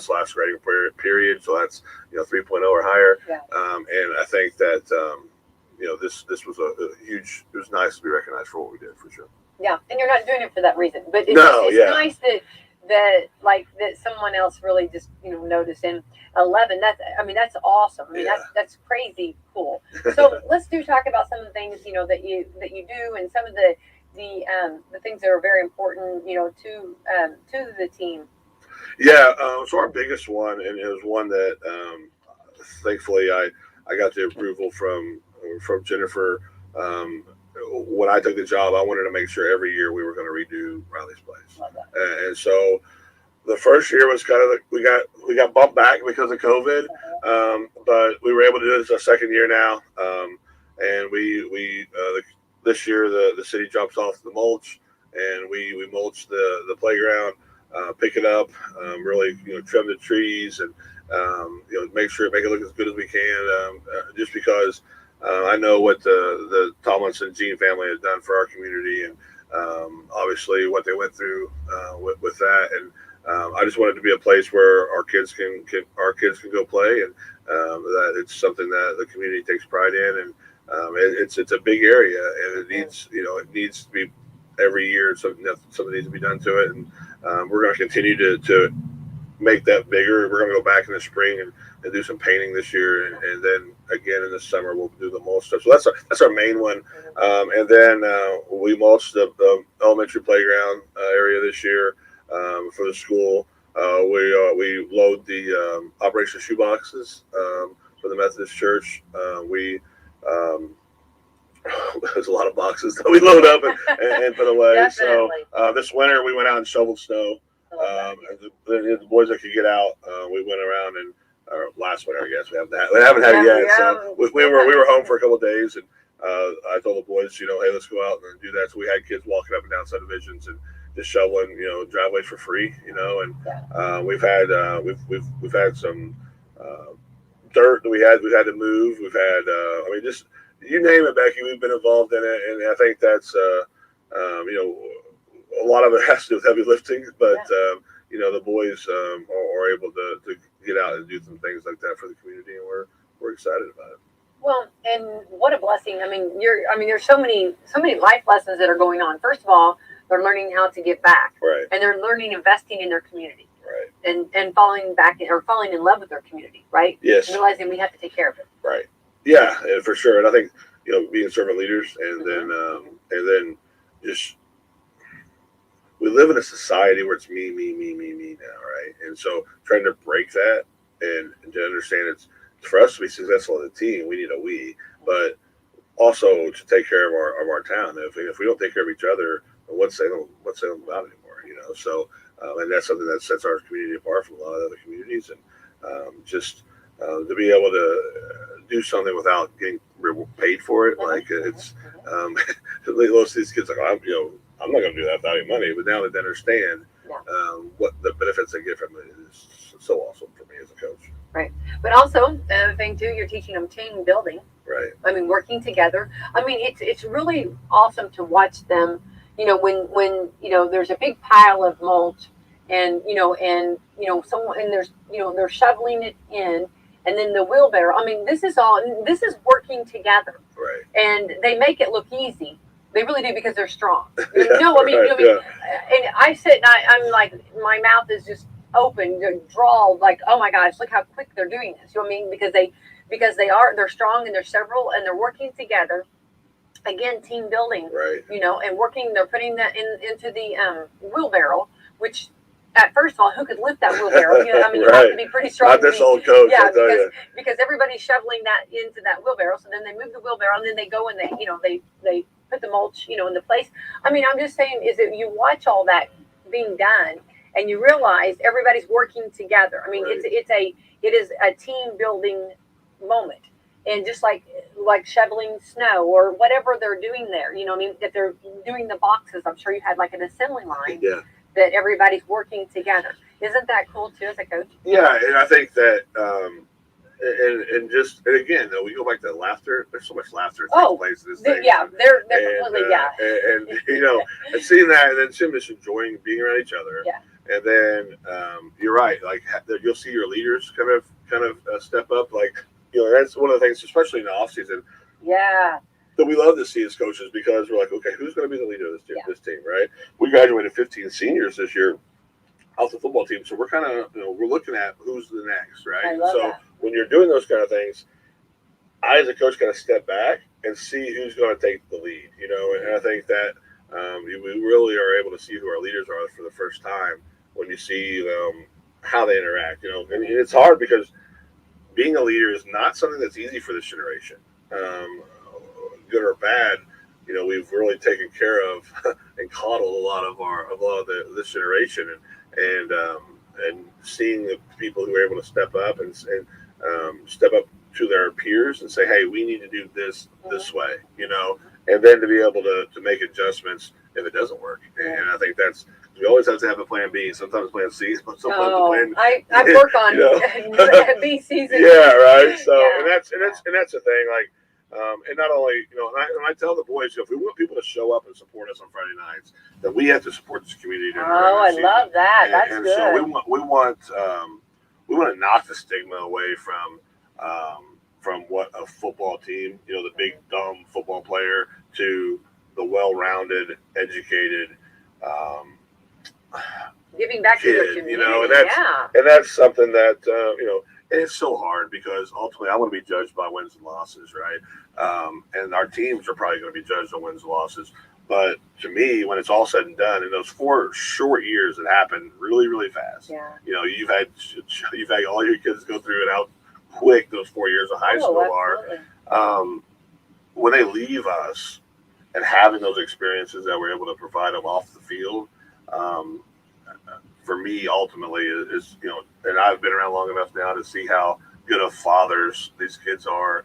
last grading period, so that's 3.0 or higher. And I think that this was a huge. It was nice to be recognized for what we did, for sure. Yeah, and you're not doing it for that reason, but it's nice that someone else really just noticed. And 11, that's awesome. That's crazy cool. So let's talk about some of the things that you do, and some of the things that are very important to the team. Yeah, so our biggest one, and it was one that thankfully I got the approval from Jennifer. When I took the job, I wanted to make sure every year we were going to redo Riley's Place. And so the first year was kind of we got bumped back because of COVID, but we were able to do this our second year now. And the this year the city drops off the mulch, and we mulch the playground, pick it up, really trim the trees, and make it look as good as we can. Just because I know what the Tomlinson Gene family has done for our community, and obviously what they went through with that, and I just want it to be a place where our kids can go play, and that it's something that the community takes pride in, and it's a big area, and it needs to be every year something needs to be done to it, and we're going to continue to make that bigger. We're going to go back in the spring and do some painting this year, and then again in the summer we'll do the mulch stuff. So that's our main one, and then we mulched the elementary playground area this year for the school. We load the Operation Shoeboxes for the Methodist Church. There's a lot of boxes that we load up and put away. Definitely. So this winter we went out and shoveled snow. The boys that could get out, we went around and last winter, I guess we haven't had it yet. So we were home for a couple of days, and I told the boys, hey, let's go out and do that. So we had kids walking up and down subdivisions and just shoveling, driveways for free, and we've had some dirt that we've had to move. We've had, just you name it, Becky, we've been involved in it, and I think that's a lot of it has to do with heavy lifting, but the boys are able to get out and do some things like that for the community, and we're excited about it. Well, and what a blessing! There's so many life lessons that are going on. First of all, they're learning how to give back, right? And they're learning investing in their community, right? And falling in love with their community, right? Yes. And realizing we have to take care of it, right? Yeah, and for sure. And I think being servant leaders, and then just. We live in a society where it's me now, right? And so trying to break that and to understand it's for us to be successful as a team, we need a we, but also to take care of our town. If we don't take care of each other, what's Salem about anymore? So and that's something that sets our community apart from a lot of other communities, and just to be able to do something without getting paid for it, like it's most of these kids are like, I'm not going to do that without any money, but now that they understand what the benefits they get from it is so awesome for me as a coach. Right. But also, the other thing too, you're teaching them team building. Right. Working together. It's really awesome to watch them. When there's a big pile of mulch, and someone, and there's they're shoveling it in, and then the wheelbarrow. This is working together. Right. And they make it look easy. They really do, because they're strong. And I sit and I'm like, my mouth is just open, drawled, like, oh my gosh, look how quick they're doing this. Because they're strong, and they're several, and they're working together. Again, team building. Right. And working. They're putting that into the wheelbarrow, which. At first of all, who could lift that wheelbarrow? You have to be pretty strong. Not this old coach. Yeah, because everybody's shoveling that into that wheelbarrow. So then they move the wheelbarrow, and then they go and they put the mulch, into place. I'm just saying, is that you watch all that being done, and you realize everybody's working together. Right. It is a team building moment, and just like shoveling snow or whatever they're doing there. If they're doing the boxes, I'm sure you had like an assembly line. Yeah. That everybody's working together. Isn't that cool too, as a coach? Yeah, and I think that, and again, though, we go back to laughter. There's so much laughter that takes place in this thing. Yeah, they're completely, and seeing that, and then just enjoying being around each other. Yeah. And then you're right, like you'll see your leaders kind of step up, like that's one of the things, especially in the off season. Yeah. That we love to see as coaches, because we're like, okay, who's going to be the leader of this team, right? We graduated 15 seniors this year off the football team, so we're kind of, we're looking at who's the next, right? I love that. When you're doing those kind of things, I as a coach got to step back and see who's going to take the lead, and I think that we really are able to see who our leaders are for the first time when you see how they interact, and it's hard because being a leader is not something that's easy for this generation. Good or bad, we've really taken care of and coddled a lot of this generation, and seeing the people who are able to step up and step up to their peers and say, hey, we need to do this way, and then to be able to make adjustments if it doesn't work. And I think that's, we always have to have a plan B. Sometimes plan C, sometimes the plan. I work on B season. Yeah, right. So Yeah. and that's the thing. Like, and not only and I tell the boys, if we want people to show up and support us on Friday nights, then we have to support this community. I love that. That's and good. So we want to knock the stigma away from what a football team, the big dumb football player, to the well-rounded, educated giving back kid, to the community. And that's something that and it's so hard because ultimately I want to be judged by wins and losses, right? And our teams are probably going to be judged on wins and losses. But to me, when it's all said and done, in those 4 short years that happened really, really fast, you've had all your kids go through it, how quick those 4 years of high school are. When they leave us and having those experiences that we're able to provide them off the field, for me, ultimately, is and I've been around long enough now to see how good of fathers these kids are,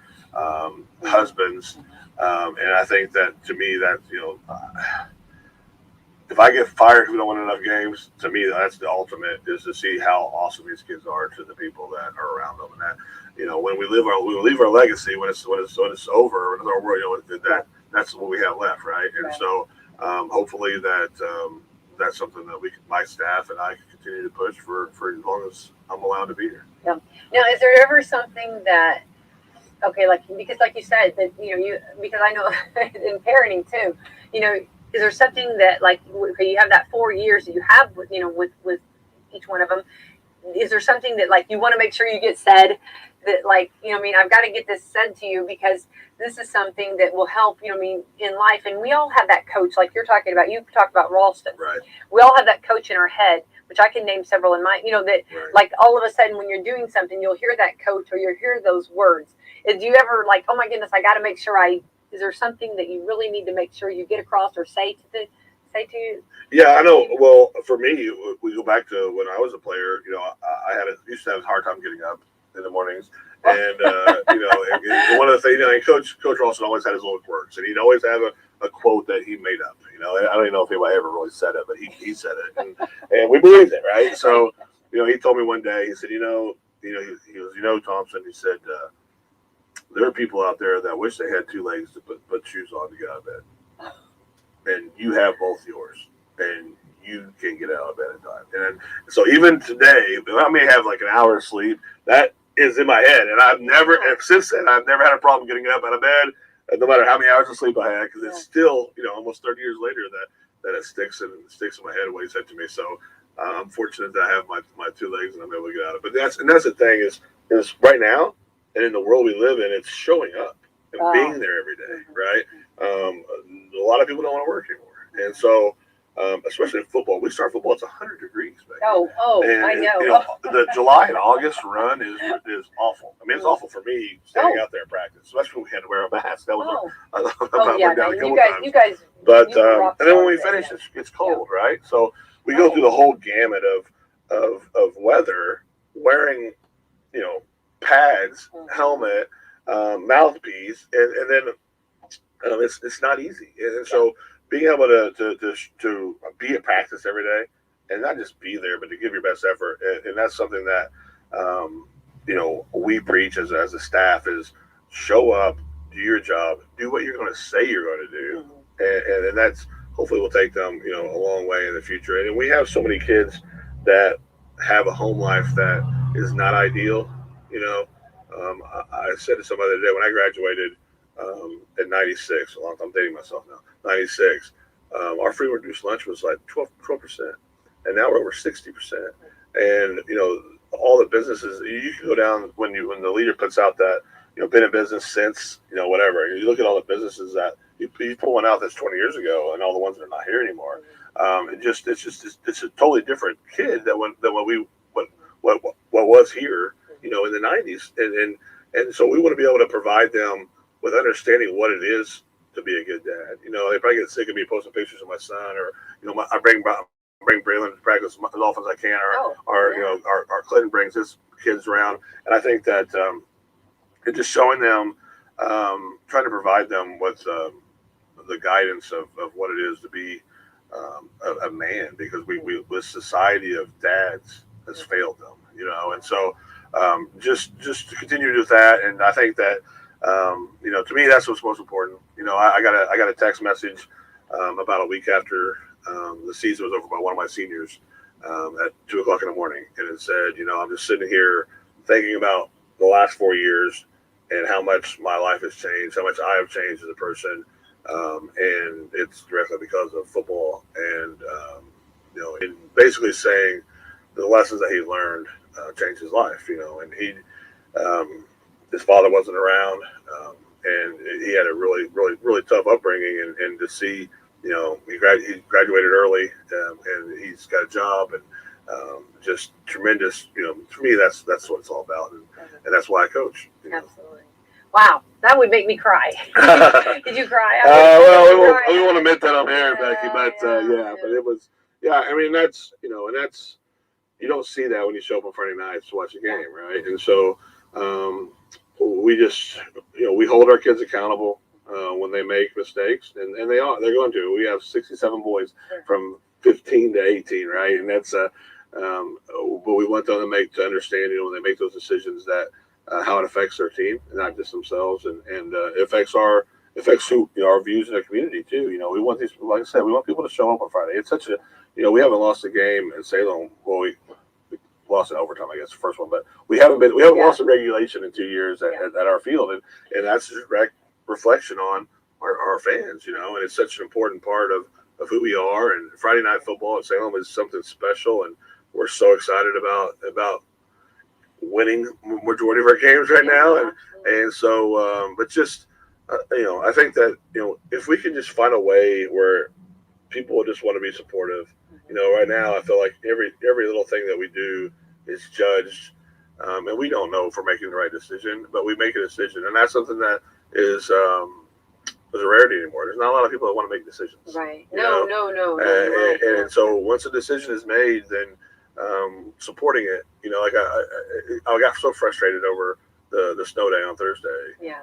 husbands, and I think that, to me, that if I get fired because we don't win enough games, to me that's the ultimate, is to see how awesome these kids are to the people that are around them, and that when we leave our legacy, when it's over, when our world, that's what we have left, right? And so hopefully that's something that my staff and I can continue to push for as long as I'm allowed to be here. Yeah. Now, is there ever something that, because like you said, that, because I know in parenting too, is there something that, like, you have that 4 years that you have with each one of them, is there something that, like, you want to make sure you get said, that, like, I've got to get this said to you because this is something that will help, in life. And we all have that coach, like you're talking about. You talked about Ralston. Right. We all have that coach in our head, which I can name several in my, that, right. Like, all of a sudden when you're doing something, you'll hear that coach or you'll hear those words. Do you ever, like, oh my goodness, I got to make sure is there something that you really need to make sure you get across or say to you? Yeah, I know. Well, for me, we go back to when I was a player. I used to have a hard time getting up in the mornings, and and one of the things, and Coach Ralston always had his little quirks, and he'd always have a quote that he made up. I don't even know if anybody ever really said it, but he said it, and we believed it, right? So, he told me one day, he said, he goes, Thompson, he said, there are people out there that wish they had 2 legs to put shoes on to get out of bed, and you have both yours, and you can't get out of bed in time. And so even today, I may have like an hour of sleep, that is in my head, and since then I've never had a problem getting up out of bed, no matter how many hours of sleep I had, because it's still almost 30 years later that it sticks in my head what he said to me. So I'm fortunate that I have my 2 legs and I'm able to get out of it. But that's the thing is right now, and in the world we live in, it's showing up and being there every day, right? A lot of people don't want to work anymore, and so especially in football, we start football, it's 100 degrees back. And, I know. The July and August run is awful. I mean, it's awful for me standing out there in practice, especially when we had to wear a mask. That was you guys. But and then when we finish, it's cold, right? So we go through the whole gamut of weather, wearing pads, helmet, mouthpiece, and then it's not easy. And so being able to be at practice every day and not just be there, but to give your best effort, and that's something that we preach as a staff, is show up, do your job, do what you're going to say you're going to do, and that's hopefully will take them a long way in the future. And we have so many kids that have a home life that is not ideal. I said to somebody the other day when I graduated in '96, I'm dating myself now, '96, our free reduced lunch was like 12%, and now we're over 60%. And all the businesses, you can go down when the leader puts out that been in business since whatever. You look at all the businesses that you pull one out that's 20 years ago, and all the ones that are not here anymore. It's a totally different kid than what was here in the '90s, and so we want to be able to provide them with understanding what it is to be a good dad. They probably get sick of me posting pictures of my son, or I bring Braylon to practice as often as I can, or Clinton brings his kids around, and I think that it's just showing them, trying to provide them with the guidance of what it is to be a man, because this society of dads has failed them, and so just to continue with that. And I think that to me, that's what's most important. I got a text message about a week after the season was over by one of my seniors at 2 o'clock in the morning, and it said, I'm just sitting here thinking about the last 4 years and how much my life has changed, how much I have changed as a person, and it's directly because of football. And and basically saying the lessons that he learned changed his life. And his father wasn't around, and he had a really, really, really tough upbringing, and to see, he graduated early, and he's got a job, and just tremendous. For me, that's what it's all about, and that's why I coach. Absolutely. Wow, that would make me cry. Did you cry? Well, we won't admit that on air, Becky, but but it was, I mean, that's, and that's, you don't see that when you show up on Friday nights to watch a game, right? And so we just, we hold our kids accountable when they make mistakes, and they're going to. We have 67 boys from 15 to 18, right? And that's but we want them to understand, when they make those decisions, that how it affects their team, and not just themselves, and it affects our views in the community too. We want these, like I said, we want people to show up on Friday. It's such a, we haven't lost a game in Salem. Well, we lost in overtime, I guess, the first one, but we haven't lost in regulation in 2 years at our field, and that's a direct reflection on our fans, and it's such an important part of who we are. And Friday night football at Salem is something special, and we're so excited about winning majority of our games right now, and so but just I think that if we can just find a way where people will just want to be supportive. Right now I feel like every little thing that we do is judged, and we don't know if we're making the right decision, but we make a decision, and that's something that is a rarity anymore. There's not a lot of people that want to make decisions. Right. No. And so once a decision is made, then supporting it. Like I got so frustrated over the snow day on Thursday. Yeah.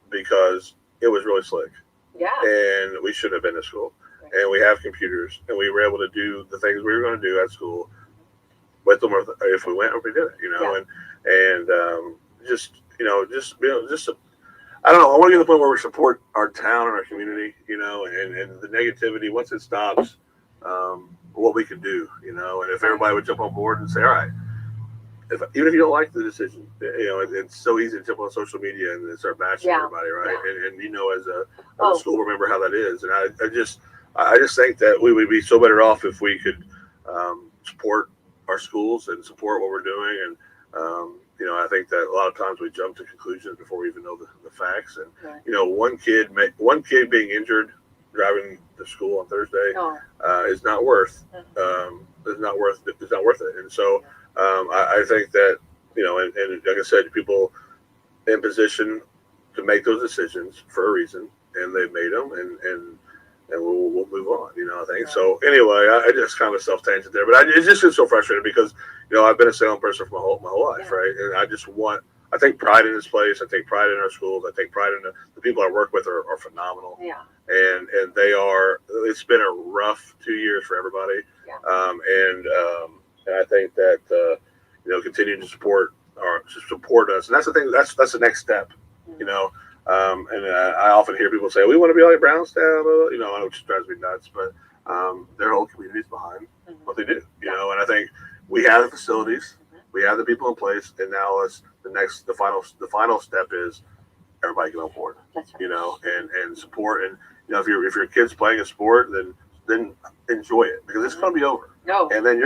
Because it was really slick. Yeah. And we shouldn't have been to school. Right. And we have computers, and we were able to do the things we were going to do at school with them, if we went or if we didn't. And I don't know. I want to get to the point where we support our town and our community, and the negativity, once it stops, what we can do, and if everybody would jump on board and say, all right, even if you don't like the decision, it's so easy to jump on social media and start bashing everybody, right? Yeah. And as a school board member, how that is. And I just think that we would be so better off if we could support our schools and support what we're doing. And I think that a lot of times we jump to conclusions before we even know the facts. And one kid being injured driving to school on Thursday is not worth it. And so I think that and like I said, people in position to make those decisions for a reason, and they've made them, and we'll move on. I think so. Anyway, I just kind of self-tangent there, but it's just so frustrated because I've been a Salem person for my whole life, right? And I take pride in this place. I take pride in our schools. I take pride in the people I work with are phenomenal. Yeah. And they are. It's been a rough 2 years for everybody. Yeah. And I think that continuing to support us, and that's the thing. That's the next step. Mm-hmm. And I often hear people say, "We want to be like Brownstown," which drives me nuts. But their whole community's behind what they do. And I think we have the facilities, we have the people in place, and now the final step is everybody get on board. That's right. And support. And if your kid's playing a sport, then enjoy it, because it's going to be over. No. And then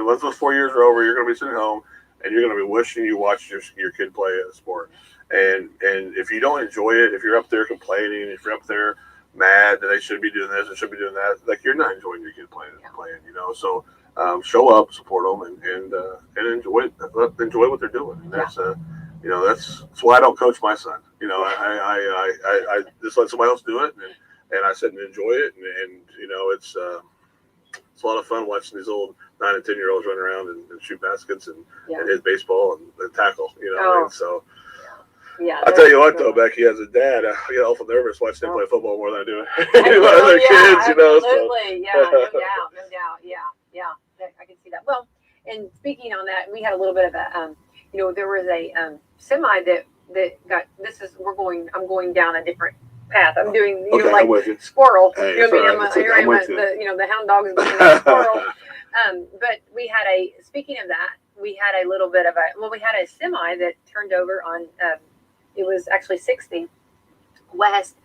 once those 4 years are over, you're going to be sitting home and you're going to be wishing you watched your kid play a sport. And if you don't enjoy it, if you're up there complaining, if you're up there mad that they should be doing this and should be doing that, like, you're not enjoying your kid playing. So show up, support them, and enjoy what they're doing. And that's why I don't coach my son. I just let somebody else do it, and I sit and enjoy it, and it's a lot of fun watching these old 9 and 10-year-olds run around and shoot baskets and hit baseball and tackle. And so Yeah. I'll tell you what, though, Becky, as a dad, I get awful nervous watching them play football more than I do other kids, you know. Absolutely. Yeah, no doubt. No doubt. Yeah. I can see that. Well, and speaking on that, we had a little bit of a, there was a semi that got, I'm going down a different path. I'm doing, like squirrel. Hey, you know what I mean? Right. Here I am at the hound dog is being a squirrel. But we had speaking of that, we had a little bit of we had a semi that turned over on, it was actually 60 west,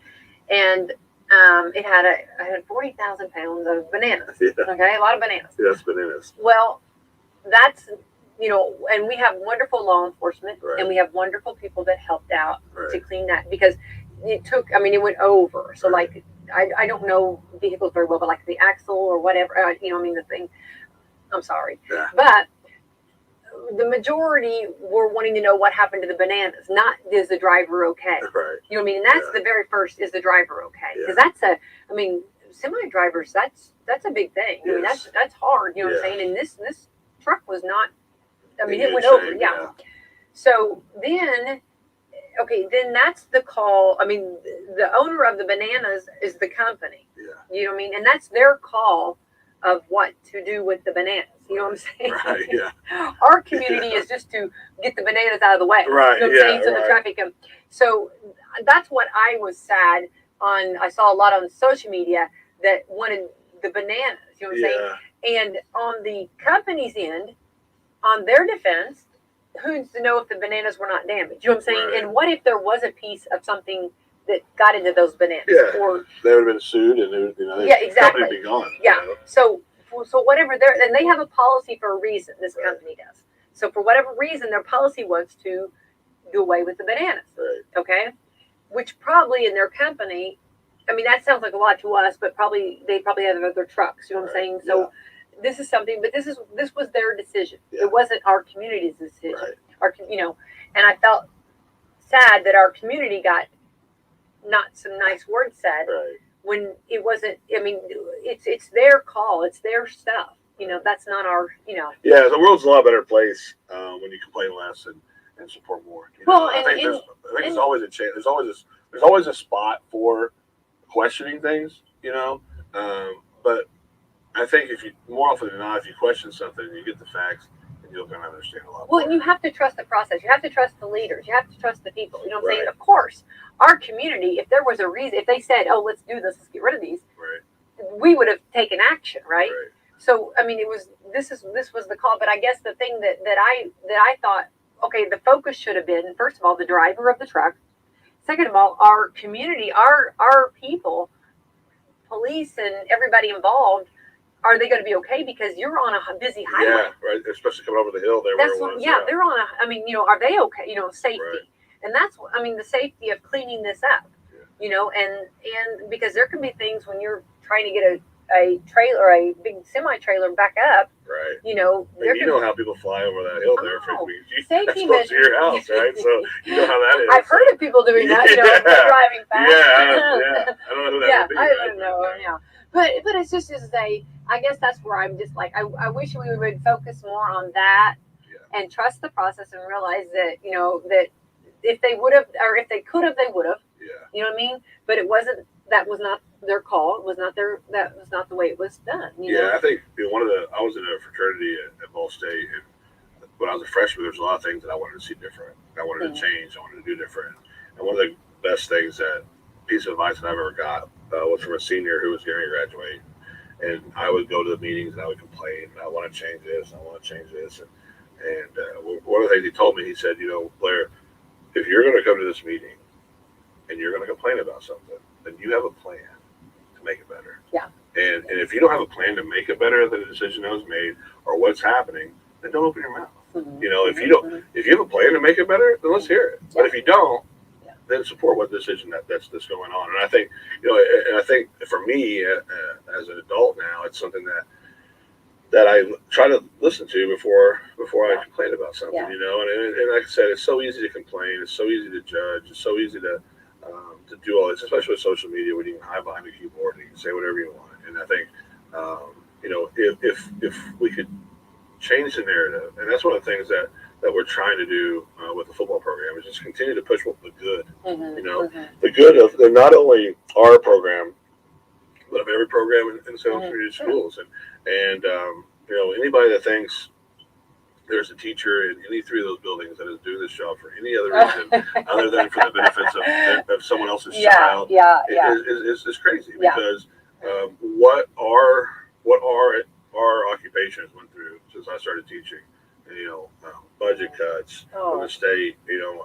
and it had 40,000 pounds of bananas. Yeah. Okay, a lot of bananas. Yes, bananas. Well, that's, and we have wonderful law enforcement, right. and we have wonderful people that helped out right. to clean that, because it went over. So right. like, I don't know vehicles very well, but like the axle or whatever, the thing, I'm sorry. Yeah. But the majority were wanting to know what happened to the bananas, not is the driver okay? Right. You know what I mean? And that's the very first, is the driver okay? Because semi drivers, that's a big thing. Yes. I mean, that's hard, you know what I'm saying? And this truck was not, it went over, yeah. So then that's the call. I mean, the owner of the bananas is the company. Yeah. You know what I mean? And that's their call of what to do with the bananas. You know what I'm saying? Right, yeah. Our community is just to get the bananas out of the way. Right, you know what I'm saying? So the traffic comes. So that's what I was sad on. I saw a lot on social media that wanted the bananas. You know what I'm saying? And on the company's end, on their defense, who's to know if the bananas were not damaged? You know what I'm saying? Right. And what if there was a piece of something that got into those bananas? Yeah. Or they would have been sued, and exactly. the company would be gone. Yeah. So whatever and they have a policy for a reason. This company does. So for whatever reason, their policy was to do away with the bananas. Right. Okay. Which probably in their company, I mean, that sounds like a lot to us, but they probably have other trucks. You know what I'm saying? So this is something, but this was their decision. Yeah. It wasn't our community's decision. Right. And I felt sad that our community got not some nice words said. Right. When it wasn't. I mean, it's their call, it's their stuff. That's not our. Yeah, the world's a lot better place when you complain less and support more. I think there's always a chance. There's always a spot for questioning things. But I think more often than not, if you question something, you get the facts, and you'll kind of understand a lot more. Well, and you have to trust the process. You have to trust the leaders. You have to trust the people. You know what I'm saying? Right. Of course, our community, if there was a reason, if they said, "Oh, let's do this, let's get rid of these," we would have taken action, right? So, I mean, this was the call. But I guess the thing that I thought, okay, the focus should have been, first of all, the driver of the truck. Second of all, our community, our people, police, and everybody involved. Are they going to be okay? Because you're on a busy highway. Yeah, right. Especially coming over the hill there. They're on a. I mean, are they okay? Safety, and that's what I mean. The safety of cleaning this up. Yeah. And because there can be things when you're trying to get a trailer, a big semi trailer back up. Right. You know how people fly over that hill there. Safety close to your house, right? So you know how that is. I've heard of people doing that. Driving fast. Yeah. I don't know who that would be. I don't know. Yeah. But it's just I guess that's where I'm just like, I wish we would focus more on that and trust the process and realize that, that if they would have, or if they could have, they would have. Yeah. You know what I mean? But that was not their call. It was not that was not the way it was done. You know? I think I was in a fraternity at Ball State, and when I was a freshman, there was a lot of things that I wanted to see different. I wanted to change. I wanted to do different. And one of the best things piece of advice that I've ever got was from a senior who was going to graduate. And I would go to the meetings and I would complain. I want to change this. I want to change this. And one of the things he told me, he said, Blair, if you're going to come to this meeting and you're going to complain about something, then you have a plan to make it better. Yeah. And if you don't have a plan to make it better than the decision that was made or what's happening, then don't open your mouth. Mm-hmm. If you have a plan to make it better, then let's hear it. Yeah. But if you don't, then support what decision that's going on. And I think, and I think for me as an adult now, it's something that I try to listen to before I complain about something, And like I said, it's so easy to complain. It's so easy to judge. It's so easy to do all this, especially with social media, when you can hide behind a keyboard and you can say whatever you want. And I think, if we could change the narrative, and that's one of the things that that we're trying to do with the football program is just continue to push the good. Mm-hmm. You know, Mm-hmm. the good of not only our program, but of every program in Salem Mm-hmm. Community Schools, and you know, anybody that thinks there's a teacher in any three of those buildings that is doing this job for any other reason other than for the benefits of someone else's child is crazy. Yeah. Because what our occupations went through since I started teaching, you know, budget cuts from the state, you know,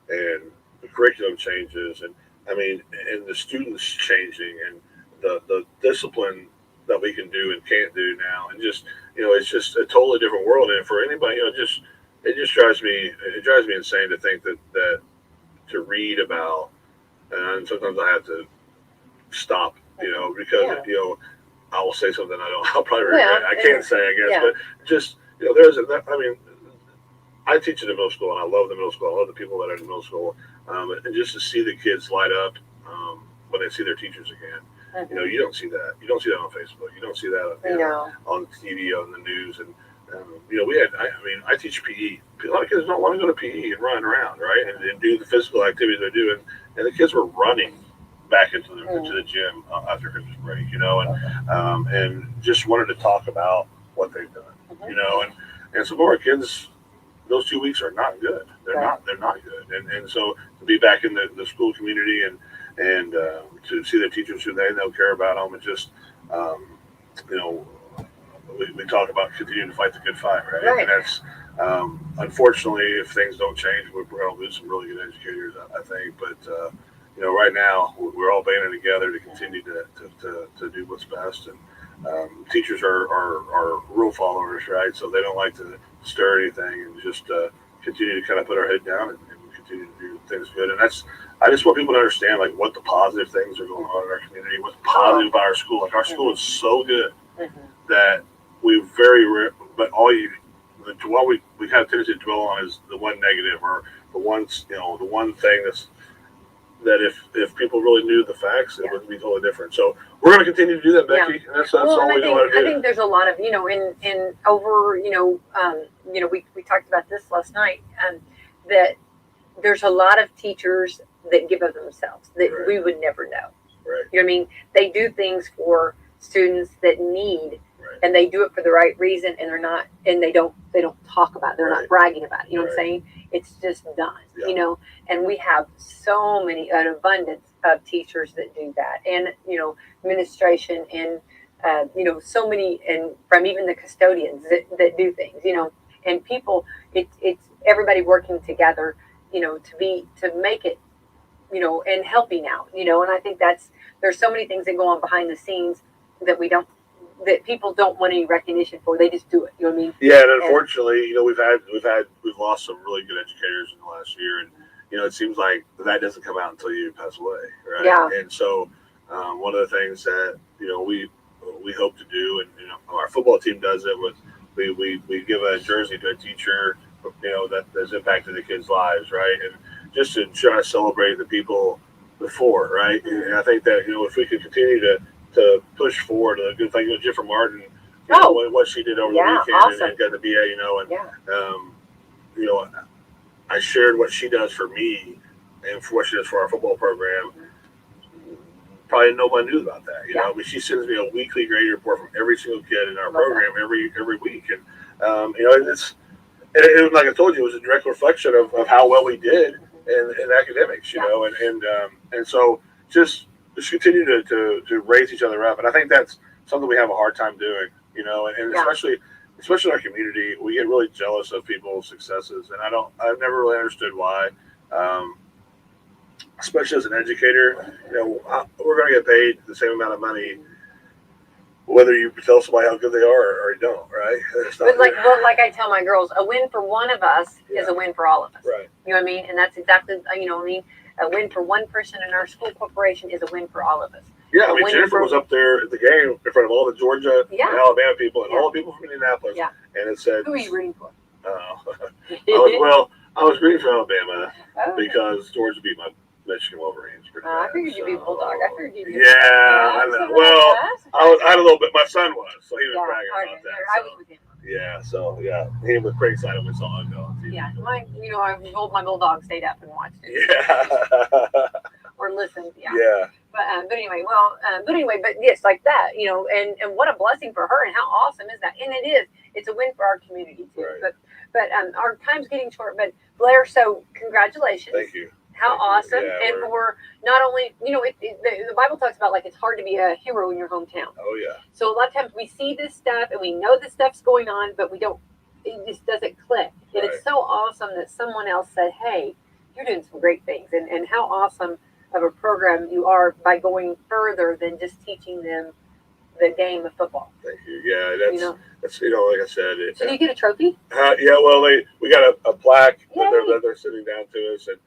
and the curriculum changes, and I mean, and the students changing, and the discipline that we can do and can't do now, and just, you know, it's just a totally different world. And for anybody, you know, just it drives me insane to think that to read about, and sometimes I have to stop, you know, because you know, I will say something I'll probably regret. I can't say, I guess, but just, you know, I mean, I teach in the middle school, and I love the middle school. I love the people that are in the middle school, and just to see the kids light up when they see their teachers again. You know, you don't see that. You don't see that on Facebook. You don't see that on TV, on the news. And you know, I teach PE. A lot of kids don't want to go to PE and run around, right, and do the physical activities they're doing. And the kids were running back into the gym after Christmas break, you know, and just wanted to talk about what they've done, you know, and some of our kids, those 2 weeks are not good. They're not good. And so to be back in the school community and to see the teachers who they know care about them, and just you know, we talk about continuing to fight the good fight, right? And that's unfortunately, if things don't change, we're going to lose some really good educators, I think. But you know, right now we're all banding together to continue to do what's best. And teachers are rule followers, right? So they don't like to stir anything, and just continue to kind of put our head down and continue to do things good. And I just want people to understand, like, what the positive things are going on in our community, what's positive about our school. Like, our school is so good that we but what we have a tendency to dwell on is the one negative, or the one thing that if people really knew the facts, it would be totally different. So we're going to continue to do that, Becky, and that's all we know how to do. I think there's a lot of, you know, in over, you know, we talked about this last night, that there's a lot of teachers that give of themselves that we would never know. Right. You know what I mean? They do things for students that need, and they do it for the right reason, and they don't talk about it. They're not bragging about it. You know what I'm saying? It's just done. Yeah. You know, and we have an abundance of teachers that do that, and, you know, administration, and you know, so many, and from even the custodians that do things, you know, and people. It's everybody working together, you know, to make it, you know, and helping out, you know. And I think there's so many things that go on behind the scenes that that people don't want any recognition for. They just do it. You know what I mean? Yeah, and unfortunately, you know, we've lost some really good educators in the last year, and you know, it seems like that doesn't come out until you pass away, right? Yeah. And so one of the things that, you know, we hope to do, and you know, our football team does it with, we give a jersey to a teacher, you know, that has impacted the kids' lives, right? And just to try to celebrate the people before, right? And I think that, you know, if we could continue to push forward a good thing, you know, Jennifer Martin, you know, what she did over the weekend, awesome. and got the BA, you know, and you know, I shared what she does for me and for what she does for our football program. Probably nobody knew about that, you know. But she sends me a weekly grade report from every single kid in our program every week, and you know, it was, like I told you, it was a direct reflection of how well we did in academics, you know, and so just continue to raise each other up, and I think that's something we have a hard time doing, you know, and especially in our community, we get really jealous of people's successes, and I've never really understood why. Especially as an educator, you know, we're going to get paid the same amount of money whether you tell somebody how good they are or you don't, right? But like I tell my girls, a win for one of us is a win for all of us. Right. You know what I mean? And that's exactly, you know what I mean? A win for one person in our school corporation is a win for all of us. Yeah, I mean, Jennifer was up there at the game in front of all the Georgia and Alabama people and all the people from Indianapolis. Yeah. And it said, who are you rooting for? I was rooting for Alabama because Georgia beat my Michigan Wolverines. I figured you'd be Bulldog. I figured you'd be. Yeah, I know. Well, I had a little bit. My son was, so he was bragging about that. I was with him. Yeah, so yeah, he was pretty excited when we saw it go on TV. Yeah, my bulldog stayed up and watched it. Yeah. Or listened. Yeah. Yeah. But anyway, but yes, like that, and what a blessing for her, and how awesome is that? And it's a win for our community too. Right. But our time's getting short. But Blair, so congratulations. Thank you. How awesome! Yeah, and for not only, the Bible talks about like it's hard to be a hero in your hometown. Oh yeah. So a lot of times we see this stuff and we know this stuff's going on, but we don't. It just doesn't click. And Right. it's so awesome that someone else said, "Hey, you're doing some great things," and how awesome of a program you are by going further than just teaching them the game of football. Thank you. Yeah, that's like I said. So do you get a trophy? Yeah, well, we got a plaque Yay. that they're sitting down to us, and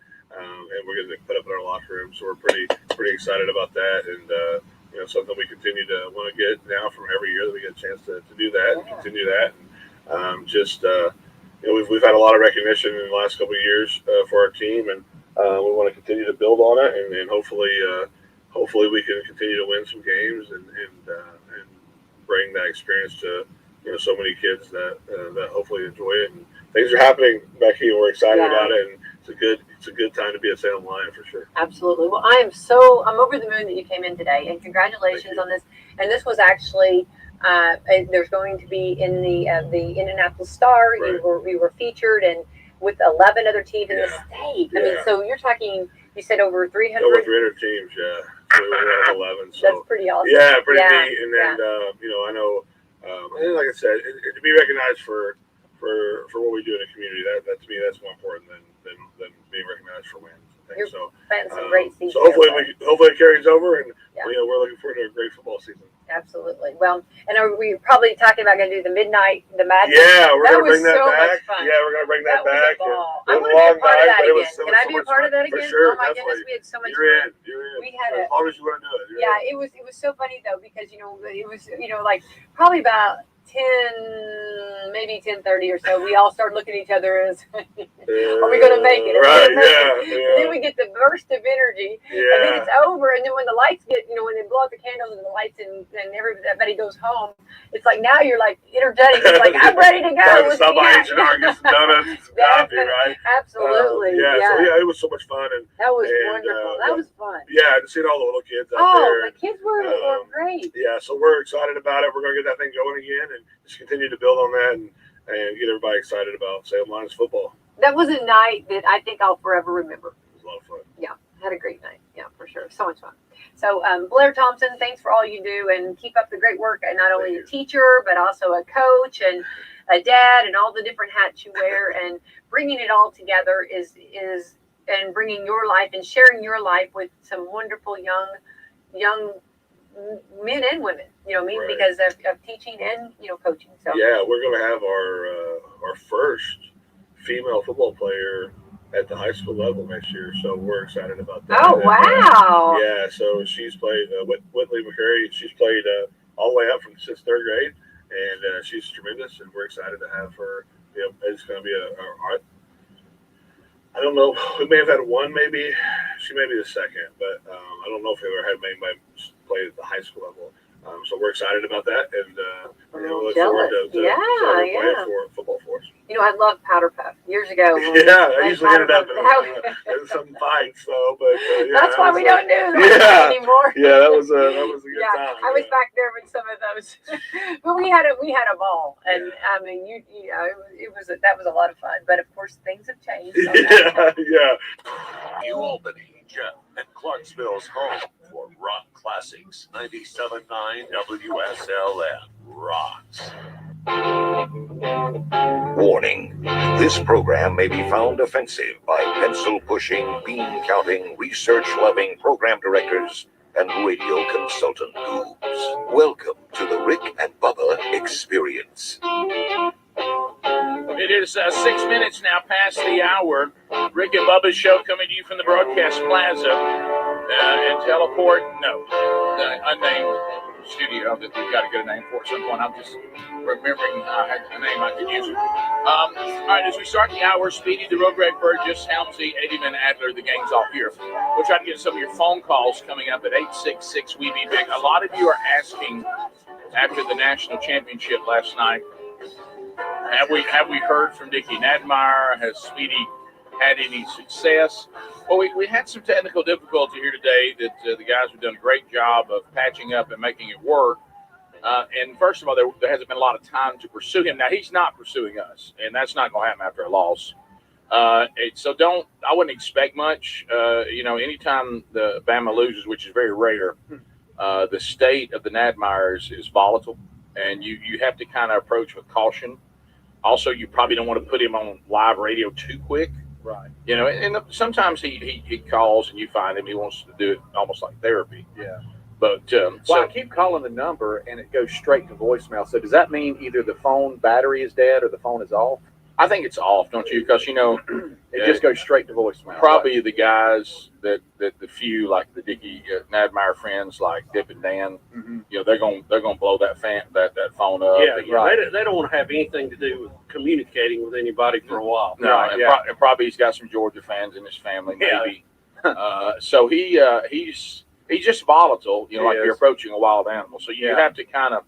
we're going to put up in our locker room. So we're pretty excited about that, and something we continue to want to get now from every year that we get a chance to do that and continue that, and we've had a lot of recognition in the last couple of years for our team, and we want to continue to build on it, and hopefully we can continue to win some games and bring that experience to so many kids that hopefully enjoy it. And things are happening, Becky, and we're excited about it, and it's a good time to be a Salem Lion for sure. Absolutely. Well, I'm over the moon that you came in today, and congratulations on this. And this was actually there's going to be in the Indianapolis Star. Right. We were featured, and with 11 other teams in the state. I mean, so you're talking. You said over 300. Over 300 teams, yeah. So we have 11. So that's pretty awesome. Yeah, pretty neat. And then I know, and like I said, to be recognized for what we do in the community, that to me that's more important than being recognized for wins. You're so planting some great seeds. So hopefully it carries over, and we're looking forward to a great football season. Absolutely. Well, and are we probably talking about going to do the midnight, the madness? Yeah, we're going to bring that so back. Much fun. Yeah, we're going to bring that back. I want to be a part of that again. Can I be a part of that again? Sure, oh my goodness, we had so much fun. You're in. We had as long as you want to do it. It was so funny though, because it was like probably about 10, maybe 10:30 or so, we all started looking at each other as, are we going to make it? Right, And then we get the burst of energy, and then it's over, and then when the lights get, when they blow out the candles and the lights and everybody goes home, it's like now you're like energetic. It's like, I'm ready to go. Get some donuts, some coffee, right? Absolutely. So it was so much fun. And that was wonderful. That was fun. Yeah, to see all the little kids out there. Oh, the kids were great. Yeah, so we're excited about it. We're going to get that thing going again and just continue to build on that and get everybody excited about Salem Lions football. That was a night that I think I'll forever remember. It was a lot of fun. Yeah, had a great night. Yeah, for sure. So much fun. So, Blair Thompson, thanks for all you do, and keep up the great work. And not only a teacher, but also a coach and a dad, and all the different hats you wear, and bringing it all together is and bringing your life and sharing your life with some wonderful young men and women, right. because of teaching and coaching. So yeah, we're going to have our first female football player at the high school level next year, so we're excited about that. Oh, wow! Yeah, so she's played Whitley McCurry. She's played all the way up since third grade, and she's tremendous, and we're excited to have her. It's going to be I don't know. We may have had one, maybe. She may be the second, but I don't know if we ever had anybody play at the high school level. So we're excited about that, and we look forward to playing for football for us. I love Powder Puff years ago. I usually ended up in some fights, though. But that's why we don't do that anymore. Yeah, that was a good time. I was back there with some of those, but we had a ball, and I mean, that was a lot of fun. But of course, things have changed. New Albany, Jeff, and Clarksville's home for rock classics. 97.9 WSLM rocks. Warning. This program may be found offensive by pencil-pushing, bean-counting, research-loving program directors and radio consultant goobs. Welcome to the Rick and Bubba Experience. It is 6 minutes now past the hour. Rick and Bubba's show coming to you from the Broadcast Plaza and Teleport. No, the unnamed studio that we've got to get a name for at some point. I'm just remembering a name I could use. All right, as we start the hour, Speedy, the Road Greg Burgess, Helmsy, Eddieman, Adler, the gang's all here. We'll try to get some of your phone calls coming up at 866-WE-BE-BIG. A lot of you are asking after the national championship last night, Have we heard from Dickie Nadmeyer? Has Speedy had any success? Well, we had some technical difficulty here today that the guys have done a great job of patching up and making it work. And first of all, there hasn't been a lot of time to pursue him. Now, he's not pursuing us, and that's not going to happen after a loss. So I wouldn't expect much. Anytime the Bama loses, which is very rare, the state of the Nadmeyers is volatile, and you have to kind of approach with caution. Also, you probably don't want to put him on live radio too quick. Right. And sometimes he calls and you find him. He wants to do it almost like therapy. Yeah. But I keep calling the number and it goes straight to voicemail. So does that mean either the phone battery is dead or the phone is off? I think it's off, don't you? Because it just goes straight to voicemail. Probably the guys that the few like the Dickie Nadmeyer friends like Dip and Dan, they're gonna blow that phone up. They don't want to have anything to do with communicating with anybody for a while. No, and probably he's got some Georgia fans in his family, maybe. So he's just volatile, like you're approaching a wild animal. So you have to kind of.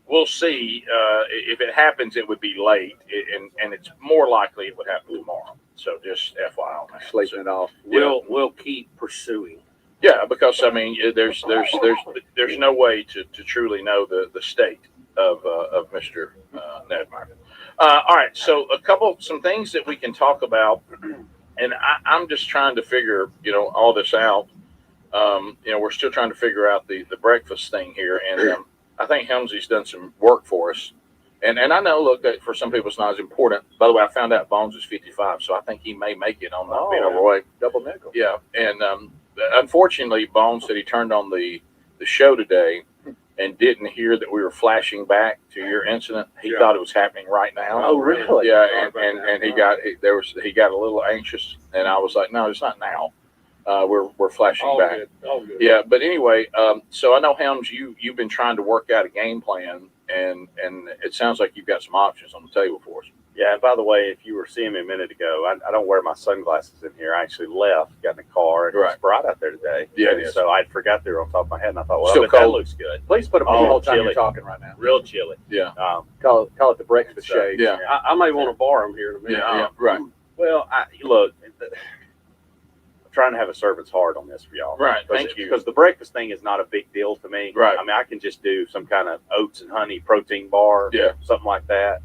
We'll see. If it happens, it would be late, and it's more likely it would happen tomorrow. So just FYI, man. Sleeping it off. We'll keep pursuing. Yeah, because I mean, there's no way to truly know the state of Mr. Nadmeyer. All right, so some things that we can talk about, and I'm just trying to figure all this out. We're still trying to figure out the breakfast thing here, and I think Helmsley's done some work for us. And I know, look, that for some people it's not as important. By the way, I found out Bones is 55, so I think he may make it on not being overweight. Double nickel. Yeah, and unfortunately, Bones said he turned on the show today and didn't hear that we were flashing back to your incident. He thought it was happening right now. Oh, really? Yeah, and he got a little anxious, and I was like, no, it's not now. We're flashing back. All good. Yeah, but anyway, so I know Helms, you've been trying to work out a game plan, and it sounds like you've got some options on the table for us. Yeah, and by the way, if you were seeing me a minute ago, I don't wear my sunglasses in here. I actually left, got in the car, and it's bright out there today. Yeah, it is. So I forgot they were on top of my head, and I thought, well, Still that cold. looks good. Please put them on the whole time chilly. you're talking right now. Real chilly. Yeah. Call it the breakfast shade. Yeah. I may want to borrow them here in a minute. Yeah, right. Well, look, I'm trying to have a servant's heart on this for y'all. Right, thank you. Because the breakfast thing is not a big deal to me. Right. I mean, I can just do some kind of oats and honey protein bar, something like that.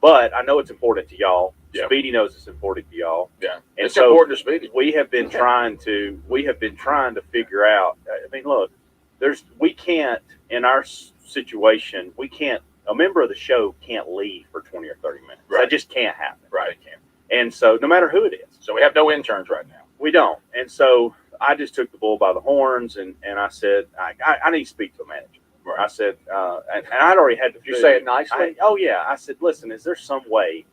But I know it's important to y'all. Yeah. Speedy knows it's important to y'all. Yeah, and it's important to Speedy. We have been trying to figure out. I mean, look, we can't in our situation. We can't. A member of the show can't leave for 20 or 30 minutes. Right. That just can't happen. Right, it can. And so, no matter who it is, So we have no interns right now. we don't. And so, I just took the bull by the horns, and I said, I need to speak to a manager. Right. I said, and I'd already had the. Did you say it nicely? I said, listen, is there some way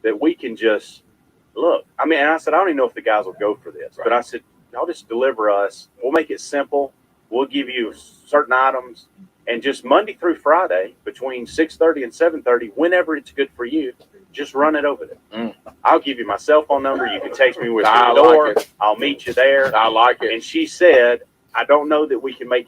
that we can just look? I mean, and I said, I don't even know if the guys will go for this, but I said, y'all just deliver us. We'll make it simple. We'll give you certain items, and just Monday through Friday between 6:30 and 7:30, whenever it's good for you, just run it over there. I'll give you my cell phone number. You can text me with the door. Like it. I'll meet you there. I like it. And she said, I don't know that we can make it